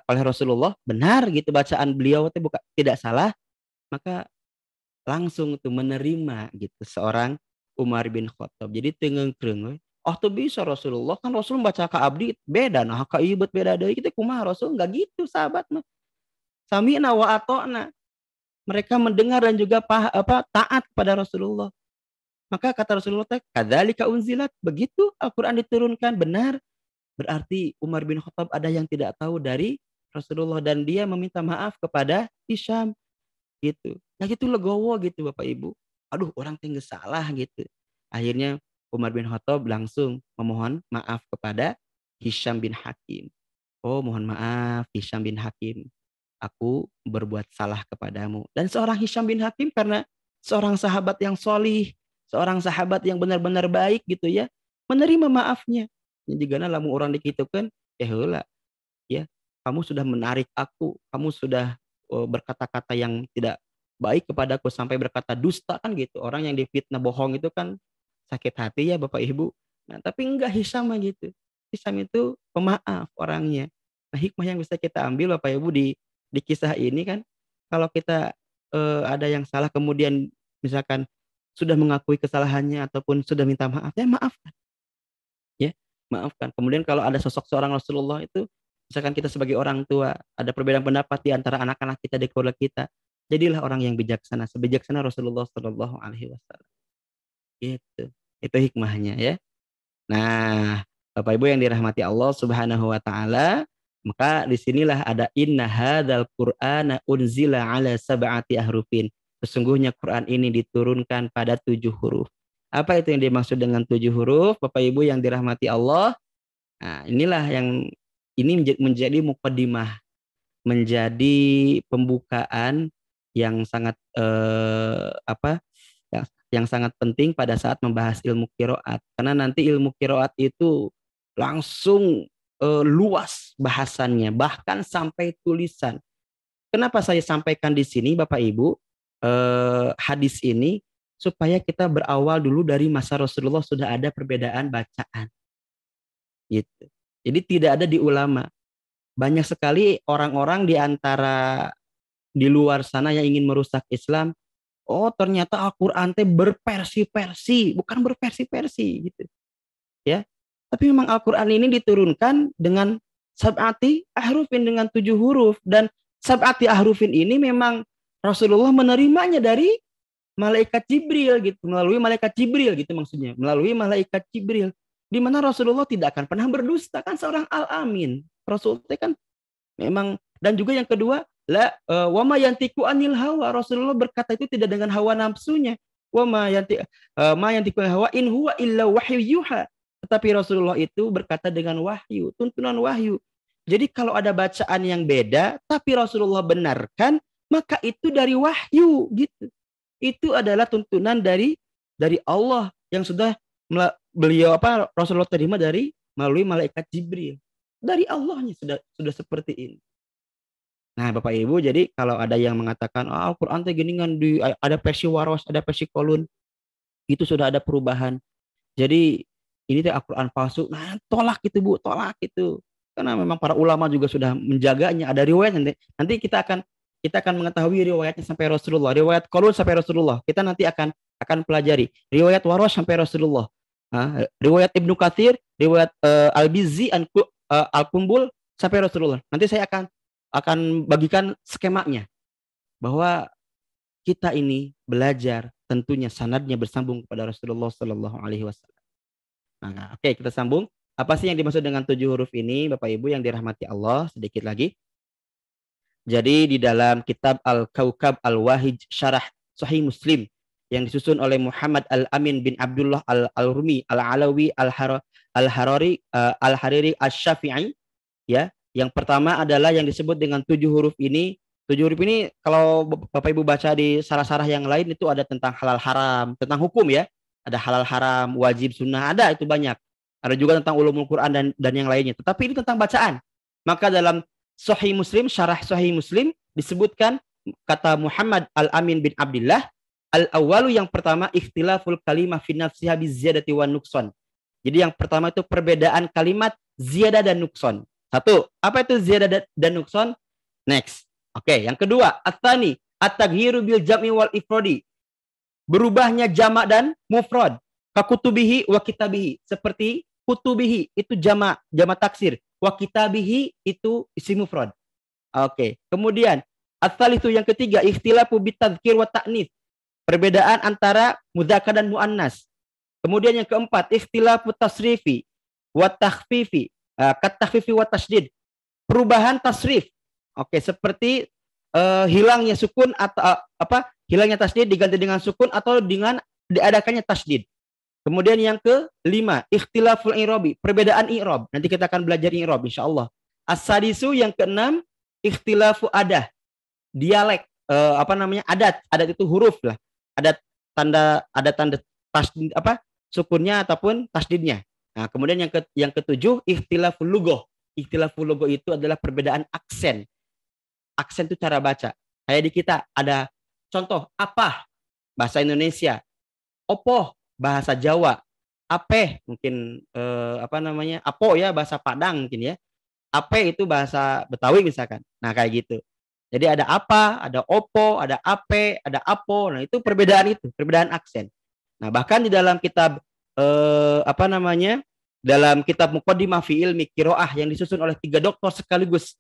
oleh Rasulullah, benar gitu bacaan beliau itu tidak salah, maka langsung tuh menerima gitu seorang Umar bin Khattab. Jadi tengeng-tengeng, oh tuh bisa Rasulullah, kan Rasul baca ka abdi beda, nah ka ieu beda deui kita kumaha Rasul, enggak gitu sahabat mah. Sami'na wa ata'na. Mereka mendengar dan juga taat kepada Rasulullah. Maka kata Rasulullah, kadzalika unzilat, begitu Al-Qur'an diturunkan, benar. Berarti Umar bin Khattab ada yang tidak tahu dari Rasulullah dan dia meminta maaf kepada Hisham gitu. Nah gitu legowo gitu Bapak Ibu. Aduh orang tinggal salah gitu. Akhirnya Umar bin Khattab langsung memohon maaf kepada Hisham bin Hakim. Oh mohon maaf Hisham bin Hakim. Aku berbuat salah kepadamu. Dan seorang Hisham bin Hakim karena seorang sahabat yang solih, seorang sahabat yang benar-benar baik gitu ya, menerima maafnya. Jigana lamun orang dikitukeun heula ya, kamu sudah menarik aku, kamu sudah berkata-kata yang tidak baik kepadaku sampai berkata dusta kan gitu. Orang yang difitnah bohong itu kan sakit hati ya Bapak Ibu. Nah, tapi enggak Hisham gitu. Hisham itu pemaaf orangnya. Nah, hikmah yang bisa kita ambil Bapak Ibu di kisah ini kan, kalau kita ada yang salah kemudian misalkan sudah mengakui kesalahannya ataupun sudah minta maaf, ya maafkan. Ya, maafkan. Kemudian kalau ada sosok seorang Rasulullah itu, misalkan kita sebagai orang tua, ada perbedaan pendapat di antara anak-anak kita di keluarga kita, jadilah orang yang bijaksana, sebijaksana Rasulullah Shallallahu Alaihi Wasallam. Gitu. Itu hikmahnya ya. Nah, Bapak Ibu yang dirahmati Allah Subhanahu wa taala, maka disinilah ada inna hadzal Qur'ana unzila ala sab'ati ahrufin. Sesungguhnya Quran ini diturunkan pada 7 huruf. Apa itu yang dimaksud dengan 7 huruf? Bapak Ibu yang dirahmati Allah. Nah, inilah yang ini menjadi muqaddimah, menjadi pembukaan yang sangat yang sangat penting pada saat membahas ilmu qiraat. Karena nanti ilmu qiraat itu langsung luas bahasannya, bahkan sampai tulisan. Kenapa saya sampaikan di sini Bapak Ibu hadis ini? Supaya kita berawal dulu dari masa Rasulullah sudah ada perbedaan bacaan. Gitu. Jadi tidak ada di ulama. Banyak sekali orang-orang di antara di luar sana yang ingin merusak Islam. Oh ternyata Al-Quran berversi-versi, bukan berversi-versi gitu. Ya. Tapi memang Al-Quran ini diturunkan dengan sab'ati ahrufin, dengan 7 huruf. Dan sab'ati ahrufin ini memang Rasulullah menerimanya dari malaikat Jibril gitu, melalui malaikat Jibril gitu maksudnya, melalui malaikat Jibril. Di mana Rasulullah tidak akan pernah berdusta, kan seorang al-amin. Rasulullah kan memang, dan juga yang kedua, wa ma yantiqu anil hawa, Rasulullah berkata itu tidak dengan hawa nafsunya. Wa ma yantiqu anil hawa in huwa illa wahyu yuha. Tetapi Rasulullah itu berkata dengan wahyu, tuntunan wahyu. Jadi kalau ada bacaan yang beda tapi Rasulullah benarkan, maka itu dari wahyu gitu. Itu adalah tuntunan dari Allah yang sudah beliau Rasulullah terima dari melalui malaikat Jibril. Dari Allahnya sudah seperti ini. Nah, Bapak Ibu, jadi kalau ada yang mengatakan Al-Qur'an teh gini kan ada versi waros, ada versi kolun, itu sudah ada perubahan. Jadi ini tuh Al-Quran palsu. Nah, tolak itu Bu, tolak itu. Karena memang para ulama juga sudah menjaganya. Ada riwayat nanti kita akan mengetahui riwayatnya sampai Rasulullah, riwayat Qalun sampai Rasulullah. Kita nanti akan pelajari riwayat Warosh sampai Rasulullah. Riwayat Ibnu Katsir, riwayat Al-Bizzi, Al-Kumbul sampai Rasulullah. Nanti saya akan bagikan skemanya bahwa kita ini belajar tentunya sanadnya bersambung kepada Rasulullah Shallallahu Alaihi Wasallam. Nah, oke, kita sambung. Apa sih yang dimaksud dengan 7 huruf ini, Bapak Ibu yang dirahmati Allah? Sedikit lagi. Jadi di dalam kitab Al-Kaukab Al-Wahid Syarah Sahih Muslim yang disusun oleh Muhammad Al-Amin bin Abdullah Al-Rumi Al-Alawi Al-Harari Al-Hariri Asy-Syafi'i, ya. Yang pertama adalah yang disebut dengan 7 huruf ini. 7 huruf ini kalau Bapak Ibu baca di sarah-sarah yang lain itu ada tentang halal haram, tentang hukum ya. Ada halal haram, wajib, sunnah, ada itu banyak. Ada juga tentang ulumul Quran dan yang lainnya. Tetapi ini tentang bacaan. Maka dalam Sahih Muslim, syarah Sahih Muslim disebutkan kata Muhammad Al-Amin bin Abdullah, al-awwalu yang pertama ikhtilaful kalimah fi nafsiha biziyadati wan nuqsan. Jadi yang pertama itu perbedaan kalimat ziyadah dan nuqsan. Satu, apa itu ziyadah dan nuqsan? Next. Oke, yang kedua, at-tsani at-taghyiru bil jam'i wal ifradi. Berubahnya jamak dan mufrad. Kakutubihi wa kitabihi. Seperti kutubihi itu jamak taksir. Wa kitabihi itu isi mufrad. Oke. Kemudian ats-tsalitsu yang ketiga ikhtilafu bitadzkir wa ta'nits. Perbedaan antara mudzakkar dan muannas. Kemudian yang keempat ikhtilafu tasrifi wa takhfifi. Kat takhfifi wa tasydid. Perubahan tasrif. Oke, seperti hilangnya sukun atau hilangnya tasydid diganti dengan sukun atau dengan diadakannya tasydid. Kemudian yang kelima, ikhtilaful i'rabi, perbedaan i'rab. Nanti kita akan belajar i'rab insyaallah. As-sadisu yang keenam, ikhtilafu adah, dialek, adat. Adat itu huruf lah. Ada tanda tasdid sukunnya ataupun tasdidnya. Nah, kemudian yang ketujuh, ikhtilaful lughah. Ikhtilaful lughah itu adalah perbedaan aksen. Aksen itu cara baca. Kayak di kita ada contoh apa bahasa Indonesia, opo bahasa Jawa, ape mungkin apo ya bahasa Padang mungkin ya, ape itu bahasa Betawi misalkan. Nah kayak gitu. Jadi ada apa, ada opo, ada ape, ada apo. Nah itu perbedaan aksen. Nah bahkan di dalam kitab dalam kitab Muqaddimah fi Ilmi Qiraah yang disusun oleh 3 doktor sekaligus.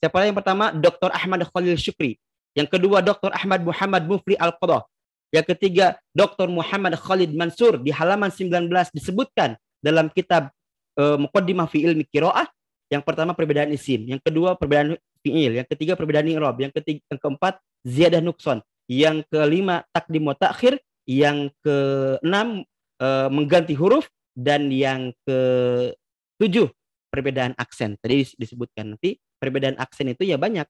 Siapa yang pertama? Dr. Ahmad Khalil Syukri. Yang kedua Dr. Ahmad Muhammad Mufri Al-Qadha. Yang ketiga, Dr. Muhammad Khalid Mansur di halaman 19 disebutkan dalam kitab Muqaddimah fi Ilmi Qiraah. Yang pertama perbedaan isim, yang kedua perbedaan fi'il, yang ketiga perbedaan i'rab, yang keempat ziyadah nuqsan, yang kelima takdim wa ta'khir, yang keenam mengganti huruf, dan yang ketujuh perbedaan aksen. Tadi disebutkan nanti perbedaan aksen itu ya banyak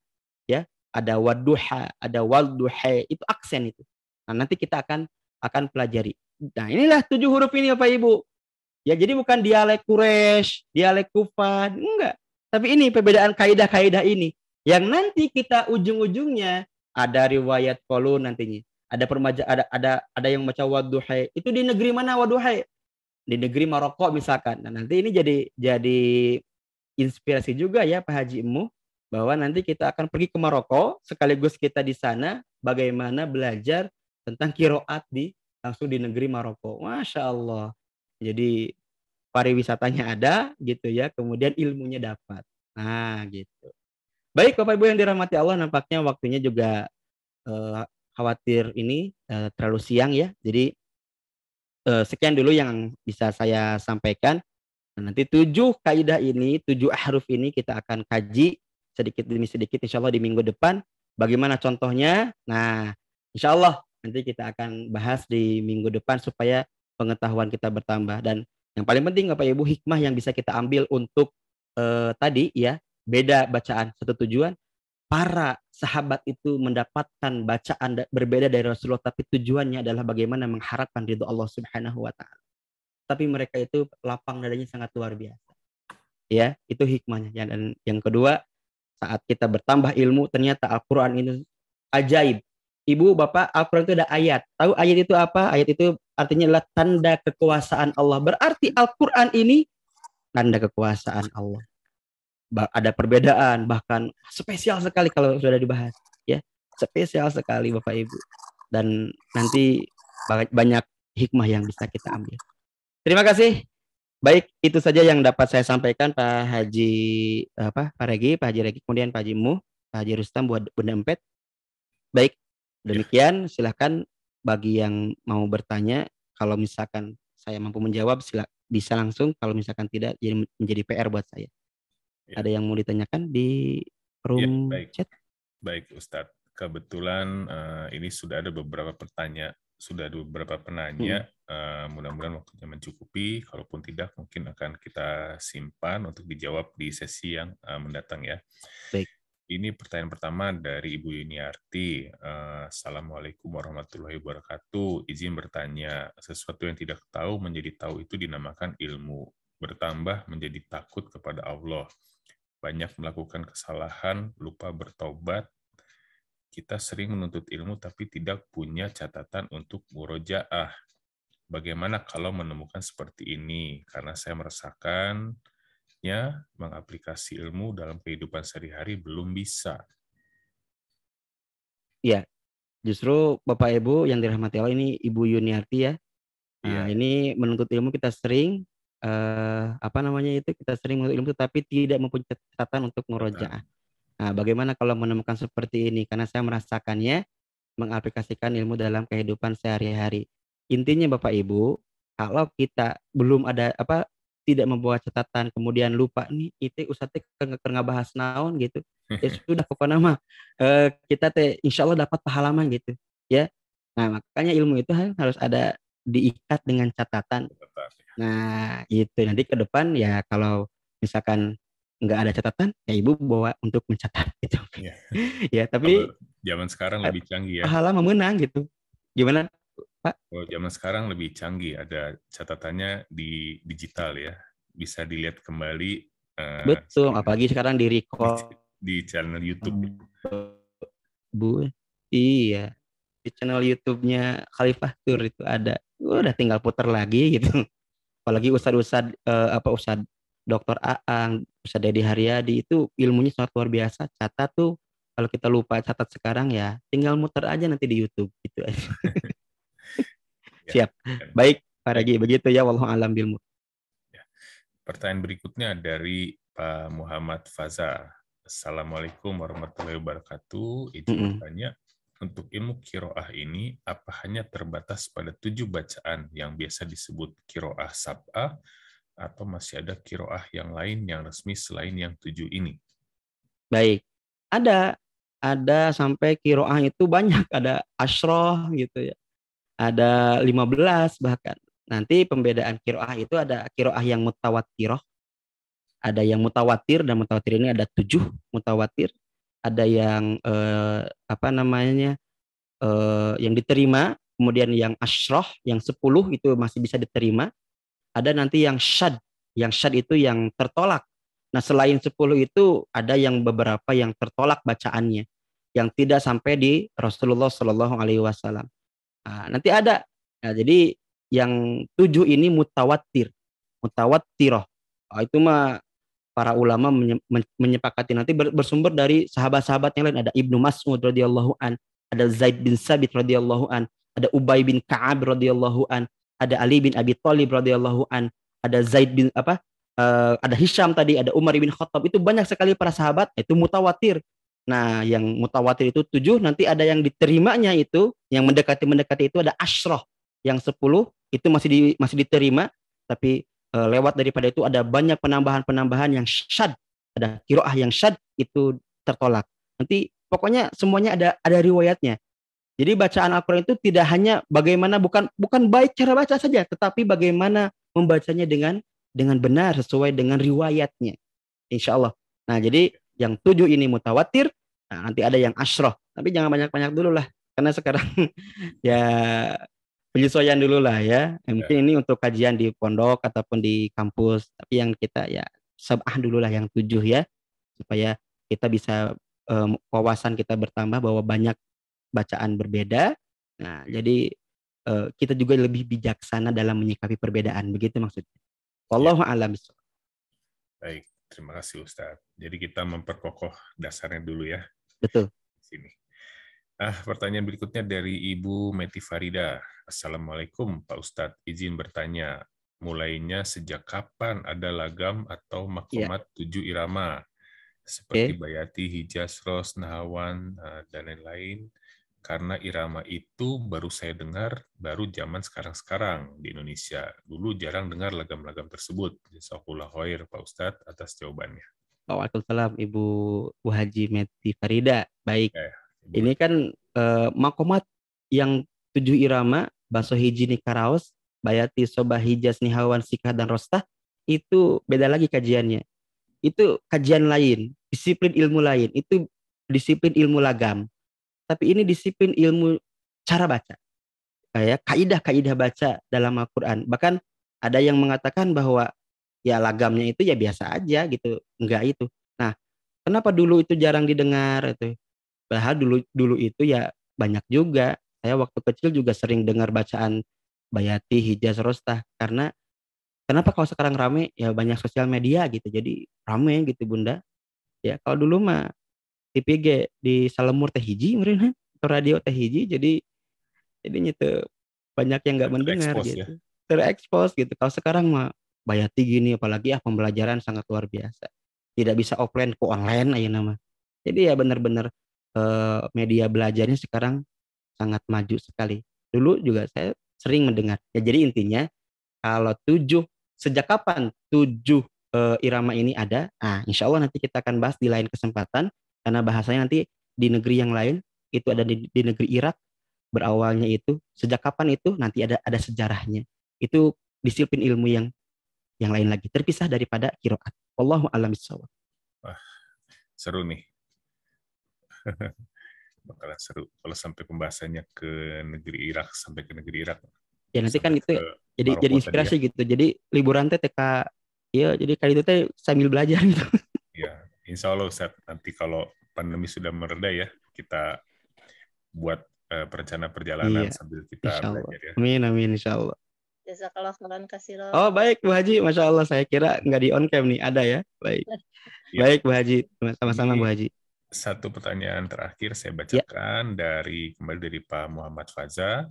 ya. Ada wadduha, ada walduha, itu aksen itu. Nah, nanti kita akan pelajari. Nah, inilah 7 huruf ini Bapak Ibu. Ya, jadi bukan dialek Quraisy, dialek Kufan, enggak. Tapi ini perbedaan kaidah-kaidah ini yang nanti kita ujung-ujungnya ada riwayat Qalun nantinya. Ada yang baca wadduha. Itu di negeri mana wadduha? Di negeri Maroko misalkan. Nah, nanti ini jadi inspirasi juga ya Pak Haji Emu bahwa nanti kita akan pergi ke Maroko sekaligus kita di sana bagaimana belajar tentang qiraat langsung di negeri Maroko. Masya Allah. Jadi pariwisatanya ada gitu ya, kemudian ilmunya dapat. Nah gitu. Baik Bapak Ibu yang dirahmati Allah, nampaknya waktunya juga khawatir ini terlalu siang ya. Jadi sekian dulu yang bisa saya sampaikan. Nah, nanti 7 kaidah ini, 7 ahruf ini kita akan kaji sedikit demi sedikit insya Allah di minggu depan. Bagaimana contohnya? Nah insya Allah nanti kita akan bahas di minggu depan supaya pengetahuan kita bertambah. Dan yang paling penting Bapak Ibu, hikmah yang bisa kita ambil untuk tadi ya, beda bacaan satu tujuan. Para sahabat itu mendapatkan bacaan berbeda dari Rasulullah, tapi tujuannya adalah bagaimana mengharapkan ridho Allah Subhanahu wa taala. Tapi mereka itu lapang dadanya sangat luar biasa. Ya, itu hikmahnya. Dan yang kedua, saat kita bertambah ilmu, ternyata Al-Qur'an ini ajaib. Ibu, Bapak, Al-Quran itu ada ayat. Tahu ayat itu apa? Ayat itu artinya adalah tanda kekuasaan Allah. Berarti Al-Quran ini tanda kekuasaan Allah. Ada perbedaan, bahkan spesial sekali kalau sudah dibahas. Ya, spesial sekali Bapak Ibu. Dan nanti banyak hikmah yang bisa kita ambil. Terima kasih. Baik, itu saja yang dapat saya sampaikan Pak Haji Pak Regi, Pak Haji Regi, kemudian Pak Haji Mu, Pak Haji Rustam buat Bunda Empet. Baik, demikian silahkan bagi yang mau bertanya, kalau misalkan saya mampu menjawab bisa langsung, kalau misalkan tidak jadi menjadi PR buat saya. Ya. Ada yang mau ditanyakan di room chat? Baik Ustadz, kebetulan ini sudah ada beberapa penanya. Mudah-mudahan waktunya mencukupi. Kalaupun tidak, mungkin akan kita simpan untuk dijawab di sesi yang mendatang ya. Baik. Ini pertanyaan pertama dari Ibu Yuniarti. Assalamualaikum warahmatullahi wabarakatuh. Izin bertanya, sesuatu yang tidak tahu menjadi tahu itu dinamakan ilmu. Bertambah menjadi takut kepada Allah. Banyak melakukan kesalahan, lupa bertobat. Kita sering menuntut ilmu tapi tidak punya catatan untuk murojaah. Bagaimana kalau menemukan seperti ini? Karena saya merasakannya mengaplikasi ilmu dalam kehidupan sehari-hari belum bisa. Iya, justru Bapak Ibu yang dirahmati Allah, ini Ibu Yuniarti ya. Nah, ini menuntut ilmu kita sering kita sering menuntut ilmu tapi tidak mempunyai catatan untuk murojaah. Nah, bagaimana kalau menemukan seperti ini? Karena saya merasakannya mengaplikasikan ilmu dalam kehidupan sehari-hari. Intinya Bapak Ibu, kalau kita belum ada tidak membawa catatan, kemudian lupa nih, itu Ustadz nggak bahas naon gitu. Ya sudah, pokoknya mah kita insya Allah dapat pahalaman gitu ya. Nah, makanya ilmu itu harus ada diikat dengan catatan. Nah, itu nanti ke depan ya kalau misalkan nggak ada catatan, ya Ibu bawa untuk mencatat gitu. Ya, ya tapi zaman sekarang lebih canggih ya. Pahala memenang gitu. Gimana, Pak? Oh, zaman sekarang lebih canggih, ada catatannya di digital ya. Bisa dilihat kembali. Betul, apalagi sekarang di record di channel YouTube. Bu, iya. Di channel YouTube-nya Khalifah Tour itu ada. Udah tinggal putar lagi gitu. Apalagi Ustadz Dr. Aang, Ustadz Dedi Haryadi itu ilmunya sangat luar biasa. Catat tuh, kalau kita lupa catat sekarang ya tinggal muter aja nanti di YouTube gitu aja. Siap. Baik, Pak Regi, begitu ya, wallahu alam bil. Pertanyaan berikutnya dari Pak Muhammad Faza. Assalamualaikum warahmatullahi wabarakatuh. Izin bertanya, untuk ilmu kiroah ini apa hanya terbatas pada 7 bacaan yang biasa disebut kiroah sab'ah, atau masih ada kiroah yang lain yang resmi selain yang 7 ini? Baik, ada sampai kiroah itu banyak, ada asyroh gitu ya, ada 15 bahkan. Nanti pembedaan kiroah itu ada kiroah yang mutawatirah, ada yang mutawatir, dan mutawatir ini ada 7 mutawatir, ada yang yang diterima, kemudian yang asyroh, yang 10 itu masih bisa diterima, ada nanti yang syad itu yang tertolak. Nah, selain 10 itu ada yang beberapa yang tertolak bacaannya, yang tidak sampai di Rasulullah Shallallahu Alaihi Wasallam. Nah, nanti ada. Nah, jadi yang 7 ini mutawatirah. Itu mah para ulama menyepakati, nanti bersumber dari sahabat-sahabat yang lain. Ada Ibnu Mas'ud radhiyallahu an, ada Zaid bin Sabit radhiyallahu an, ada Ubay bin Ka'ab radhiyallahu an, ada Ali bin Abi Thalib radhiyallahu an, ada Zaid bin ada Hisham tadi, ada Umar bin Khattab. Itu banyak sekali para sahabat, itu mutawatir. Nah, yang mutawatir itu 7, nanti ada yang diterimanya itu, yang mendekati itu ada asyroh, yang 10 itu masih diterima, tapi lewat daripada itu ada banyak penambahan yang syad, ada kiroah yang syad itu tertolak. Nanti pokoknya semuanya ada riwayatnya. Jadi bacaan Al-Quran itu tidak hanya bagaimana, bukan baik cara baca saja, tetapi bagaimana membacanya dengan benar sesuai dengan riwayatnya, insya Allah. Nah, jadi yang 7 ini mutawatir, nah, nanti ada yang asyroh, tapi jangan banyak-banyak dulu lah, karena sekarang ya penyesuaian dulu lah ya. Mungkin ini untuk kajian di pondok ataupun di kampus, tapi yang kita ya sab'ah dulu lah yang 7 ya, supaya kita bisa wawasan kita bertambah bahwa banyak bacaan berbeda. Nah, jadi kita juga lebih bijaksana dalam menyikapi perbedaan, begitu maksudnya. Wallahu a'lam bishawab. Baik, terima kasih Ustadz. Jadi kita memperkokoh dasarnya dulu ya. Betul. Sini. Pertanyaan berikutnya dari Ibu Meti Farida. Assalamualaikum Pak Ustadz, izin bertanya, mulainya sejak kapan ada lagam atau makomat 7 irama? Seperti Bayati, Hijaz, Ros, Nahawan, dan lain-lain. Karena irama itu baru saya dengar baru zaman sekarang-sekarang di Indonesia. Dulu jarang dengar lagam-lagam tersebut. Jazakallahu khair Pak Ustadz atas jawabannya. Waalaikumsalam Ibu Haji Meti Farida. Baik. Ibu. Ini kan makomat yang 7 irama, Baso Hiji Nikaraos, Bayati, Sobah, Hijaz, Nihawan, Sikah, dan Rostah, itu beda lagi kajiannya. Itu kajian lain, disiplin ilmu lain. Itu disiplin ilmu lagam. Tapi ini disiplin ilmu cara baca. Kayak kaidah-kaidah baca dalam Al-Quran. Bahkan ada yang mengatakan bahwa ya lagamnya itu ya biasa aja gitu. Enggak itu. Nah, kenapa dulu itu jarang didengar itu? Padahal dulu itu ya banyak juga. Saya waktu kecil juga sering dengar bacaan Bayati, Hijaz, Rostah. Karena kenapa kalau sekarang rame? Ya banyak sosial media gitu. Jadi rame gitu Bunda. Ya kalau dulu mah TPG di Salemur teh hiji meureun atau radio teh hiji, jadi itu banyak yang nggak mendengar Terekspos, gitu. ya? Terekspos gitu. Kalau sekarang mah Bayati gini, apalagi pembelajaran sangat luar biasa. Tidak bisa offline ke online aja nama. Jadi ya benar-benar media belajarnya sekarang sangat maju sekali. Dulu juga saya sering mendengar. Ya jadi intinya kalau 7, sejak kapan 7 irama ini ada? Nah, insya Allah nanti kita akan bahas di lain kesempatan. Karena bahasanya nanti di negeri yang lain, itu ada di negeri Irak, berawalnya itu, sejak kapan itu, nanti ada sejarahnya. Itu disiplin ilmu yang lain lagi, terpisah daripada qiraat. Wallahu a'lam bishawab. Wah, seru nih. Bakalan seru kalau sampai pembahasannya ke negeri Irak, sampai ke negeri Irak. Ya nanti kan Sampai itu ke jadi Maroko inspirasi tadi, gitu. Jadi liburan teh TK, ya jadi kali itu teh sambil belajar gitu. ya. Insya Allah Ustaz, nanti kalau pandemi sudah mereda ya, kita buat perencanaan perjalanan Iya, sambil kita insya Allah. belajar ya. Amin, amin, insya Allah. Jazakallah khairan katsiran. Oh baik Bu Haji, Masya Allah, saya kira nggak di on cam nih, ada ya. Baik, Ya. baik Bu Haji, sama-sama Ini Bu Haji. satu pertanyaan terakhir saya bacakan kembali dari Pak Muhammad Faza.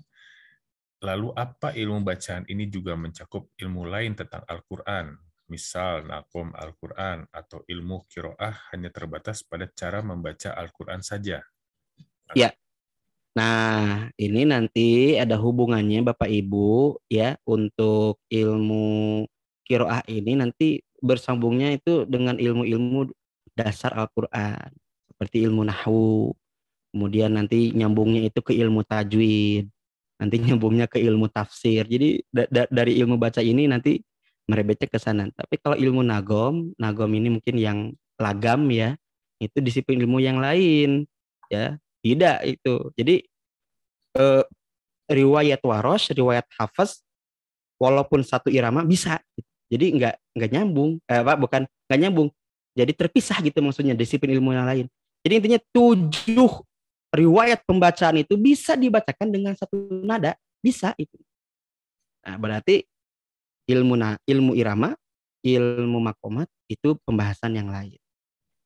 Lalu apa ilmu bacaan ini juga mencakup ilmu lain tentang Al-Quran? Misal nakom Al-Quran atau ilmu qiraah hanya terbatas pada cara membaca Al-Quran saja. Ya. Nah, ini nanti ada hubungannya Bapak Ibu ya, untuk ilmu qiraah ini nanti bersambungnya itu dengan ilmu-ilmu dasar Al-Quran. Seperti ilmu nahwu, kemudian nanti nyambungnya itu ke ilmu tajwid, nanti nyambungnya ke ilmu tafsir. Jadi dari ilmu baca ini nanti merebetnya ke sana. Tapi kalau ilmu nagom ini mungkin yang lagam ya, itu disiplin ilmu yang lain ya. Tidak itu. Jadi riwayat warosh, riwayat hafaz, walaupun satu irama bisa. Jadi nggak nyambung, bukan nggak nyambung. Jadi terpisah gitu maksudnya disiplin ilmu yang lain. Jadi intinya 7 riwayat pembacaan itu bisa dibacakan dengan satu nada, bisa itu. Nah, berarti ilmu irama, ilmu makomat itu pembahasan yang lain.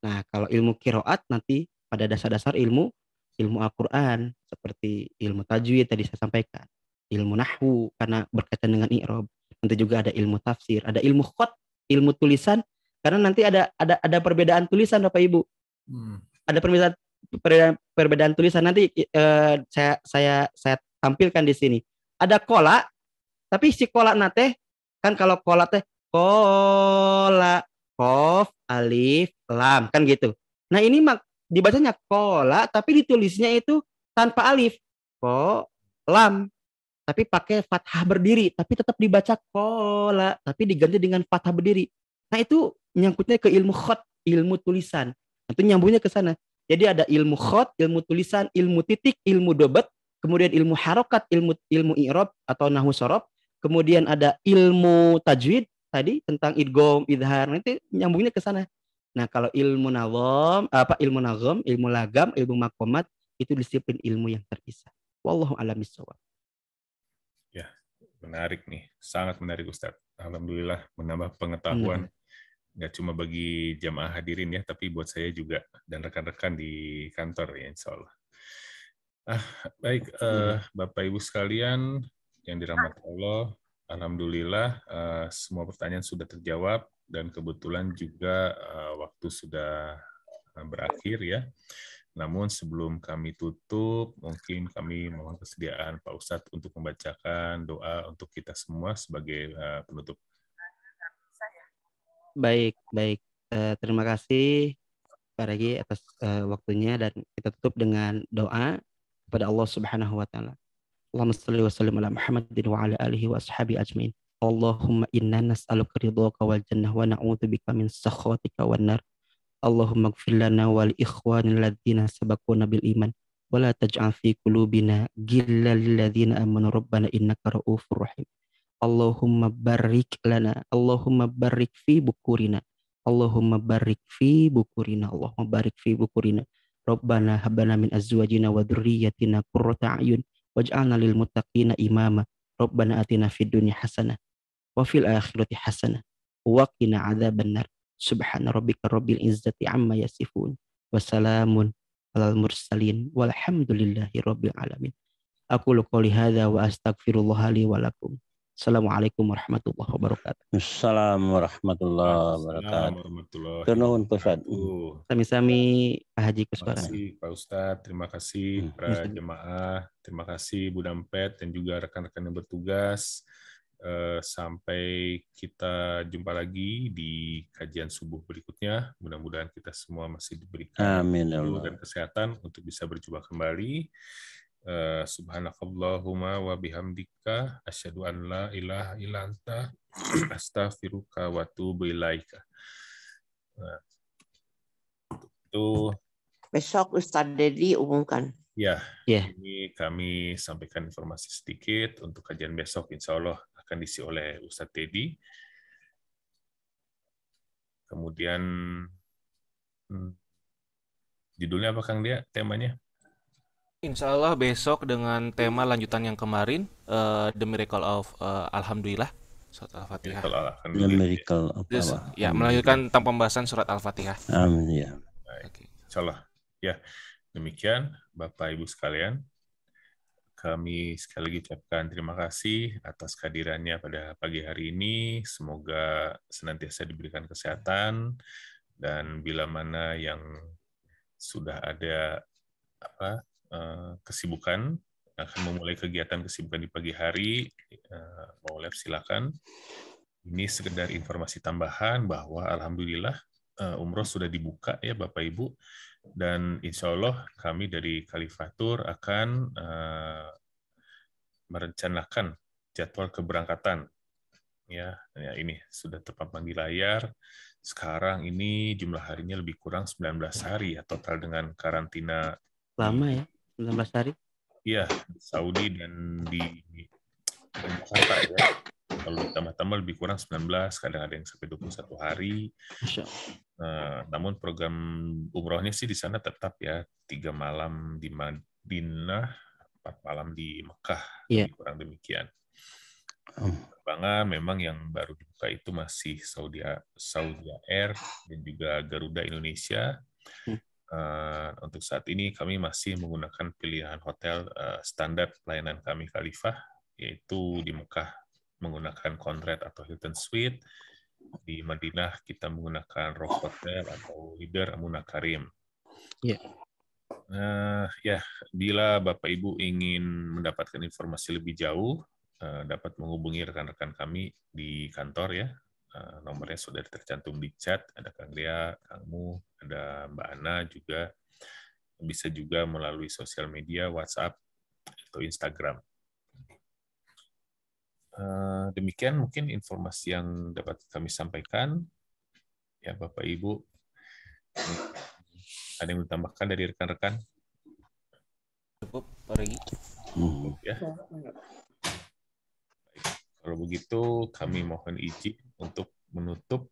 Nah, kalau ilmu qiraat nanti pada dasar-dasar ilmu Al-Qur'an seperti ilmu tajwid tadi saya sampaikan, ilmu nahwu karena berkaitan dengan i'rab. Nanti juga ada ilmu tafsir, ada ilmu khat, ilmu tulisan karena nanti ada perbedaan tulisan Bapak Ibu. Ada perbedaan tulisan nanti saya tampilkan di sini. Ada kola, tapi si kola nate kan kalau kola teh kola, kof, alif, lam kan gitu. Nah ini dibacanya kola, tapi ditulisnya itu tanpa alif, lam, tapi pakai fathah berdiri, tapi tetap dibaca kola, tapi diganti dengan fathah berdiri. Nah itu nyangkutnya ke ilmu khat, ilmu tulisan. Itu nyambungnya ke sana. Jadi ada ilmu khat, ilmu tulisan, ilmu titik, ilmu dobat, kemudian ilmu harokat, ilmu i'rab atau nahwu shorof, kemudian ada ilmu tajwid tadi tentang idgham, idhar, nanti nyambungnya ke sana. Nah, kalau ilmu nazam, ilmu lagam, ilmu makomat itu disiplin ilmu yang terpisah. Wallahu a'lam bishawab. Ya, menarik nih. Sangat menarik Ustadz. Alhamdulillah menambah pengetahuan. Nggak cuma bagi jamaah hadirin ya, tapi buat saya juga dan rekan-rekan di kantor ya insya Allah. Baik, Bapak Ibu sekalian yang dirahmati Allah, alhamdulillah semua pertanyaan sudah terjawab dan kebetulan juga waktu sudah berakhir ya. Namun sebelum kami tutup, mungkin kami mohon kesediaan Pak Ustadz untuk membacakan doa untuk kita semua sebagai penutup. Baik. Terima kasih Pak Regi atas waktunya, dan kita tutup dengan doa kepada Allah Subhanahu wa taala. Allahumma shalli wa sallim ala Muhammadin wa ala alihi wa ashabi ajmain. Allahumma inna nas'aluka ridhaka wal jannah wa na'udzubika min sakhatika wan nar. Allahumma ighfir lana wal ikhwanil ladzina sabaquna bil iman wa la taj'al fi qulubina ghillan lil ladzina amanu rabbana innaka ra'ufur rahim. Allahumma barik lana, Allahumma barik fi bukurina, Allahumma barik fi bukurina, Allahumma barik fi bukurina. Rabbana hablana min azwajina wa dzurriyyatina qurrata a'yun waj'alna lil muttaqina imama. Rabbana atina fid dunya hasanah wa fil akhirati hasanah wa qina adzabannar. Subhana rabbika rabbil izzati amma yasifun wa salamun alal mursalin walhamdulillahi rabbil alamin. Aqulu qouli hadza wa astaghfirullah li wa lakum. Assalamualaikum warahmatullahi wabarakatuh. Assalamualaikum warahmatullahi wabarakatuh. Turnuhun Ustaz. Sami-sami Pak Haji Kuswara. Terima kasih Pak Ustadz, terima kasih para jemaah, terima kasih Bu Dampet dan juga rekan-rekan yang bertugas. Sampai kita jumpa lagi di kajian subuh berikutnya. Mudah-mudahan kita semua masih diberikan ilmu dan kesehatan untuk bisa berjumpa kembali. Subhanakallahumma wa bihamdika asyhadu an la ilaha illa anta astaghfiruka wa atubu ilaika. Itu besok Ustadz Dedi umumkan. Ya, ini kami sampaikan informasi sedikit untuk kajian besok. Insya Allah akan diisi oleh Ustadz Dedi. Kemudian judulnya apa Kang Dia? Temanya? Insya Allah besok dengan tema lanjutan yang kemarin, The Miracle of Alhamdulillah, surat Al-Fatihah. Miracle of Allah. Ya, melanjutkan tentang pembahasan surat Al-Fatihah. Amin ya. Baik. Insya Allah. Ya, demikian Bapak Ibu sekalian. Kami sekali lagi ucapkan terima kasih atas kehadirannya pada pagi hari ini. Semoga senantiasa diberikan kesehatan, dan bila mana yang sudah ada kesibukan, akan memulai kegiatan kesibukan di pagi hari, mau live silakan. Ini sekedar informasi tambahan bahwa alhamdulillah umroh sudah dibuka ya Bapak Ibu, dan insya Allah kami dari Kalifatur akan merencanakan jadwal keberangkatan. Ya, ini sudah terpampang di layar. Sekarang ini jumlah harinya lebih kurang 19 hari ya total dengan karantina. Lama ya, 19 hari? Iya, di Saudi dan di Jakarta ya. Kalau ditambah-tambah lebih kurang 19, kadang ada yang sampai 21 hari. Namun program umrohnya sih di sana tetap ya, 3 malam di Madinah, 4 malam di Mekah, lebih kurang demikian. Penerbangan memang yang baru dibuka itu masih Saudi Air dan juga Garuda Indonesia. Untuk saat ini kami masih menggunakan pilihan hotel standar pelayanan kami Khalifah, yaitu di Mekah menggunakan Conrad atau Hilton Suite, di Madinah kita menggunakan Rock Hotel atau Leader Amuna Karim. Ya, bila Bapak Ibu ingin mendapatkan informasi lebih jauh, dapat menghubungi rekan-rekan kami di kantor ya. Nomornya sudah tercantum di chat, ada Kang Dea, Kangmu, ada Mbak Ana juga. Bisa juga melalui sosial media, WhatsApp atau Instagram. Demikian mungkin informasi yang dapat kami sampaikan. Ya Bapak Ibu, ada yang ditambahkan dari rekan-rekan? Cukup, Pak Regi. Ya. Kalau begitu, kami mohon izin untuk menutup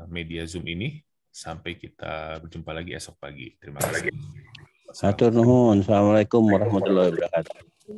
media Zoom ini. Sampai kita berjumpa lagi esok pagi. Terima kasih. Hatur nuhun. Assalamualaikum warahmatullahi wabarakatuh.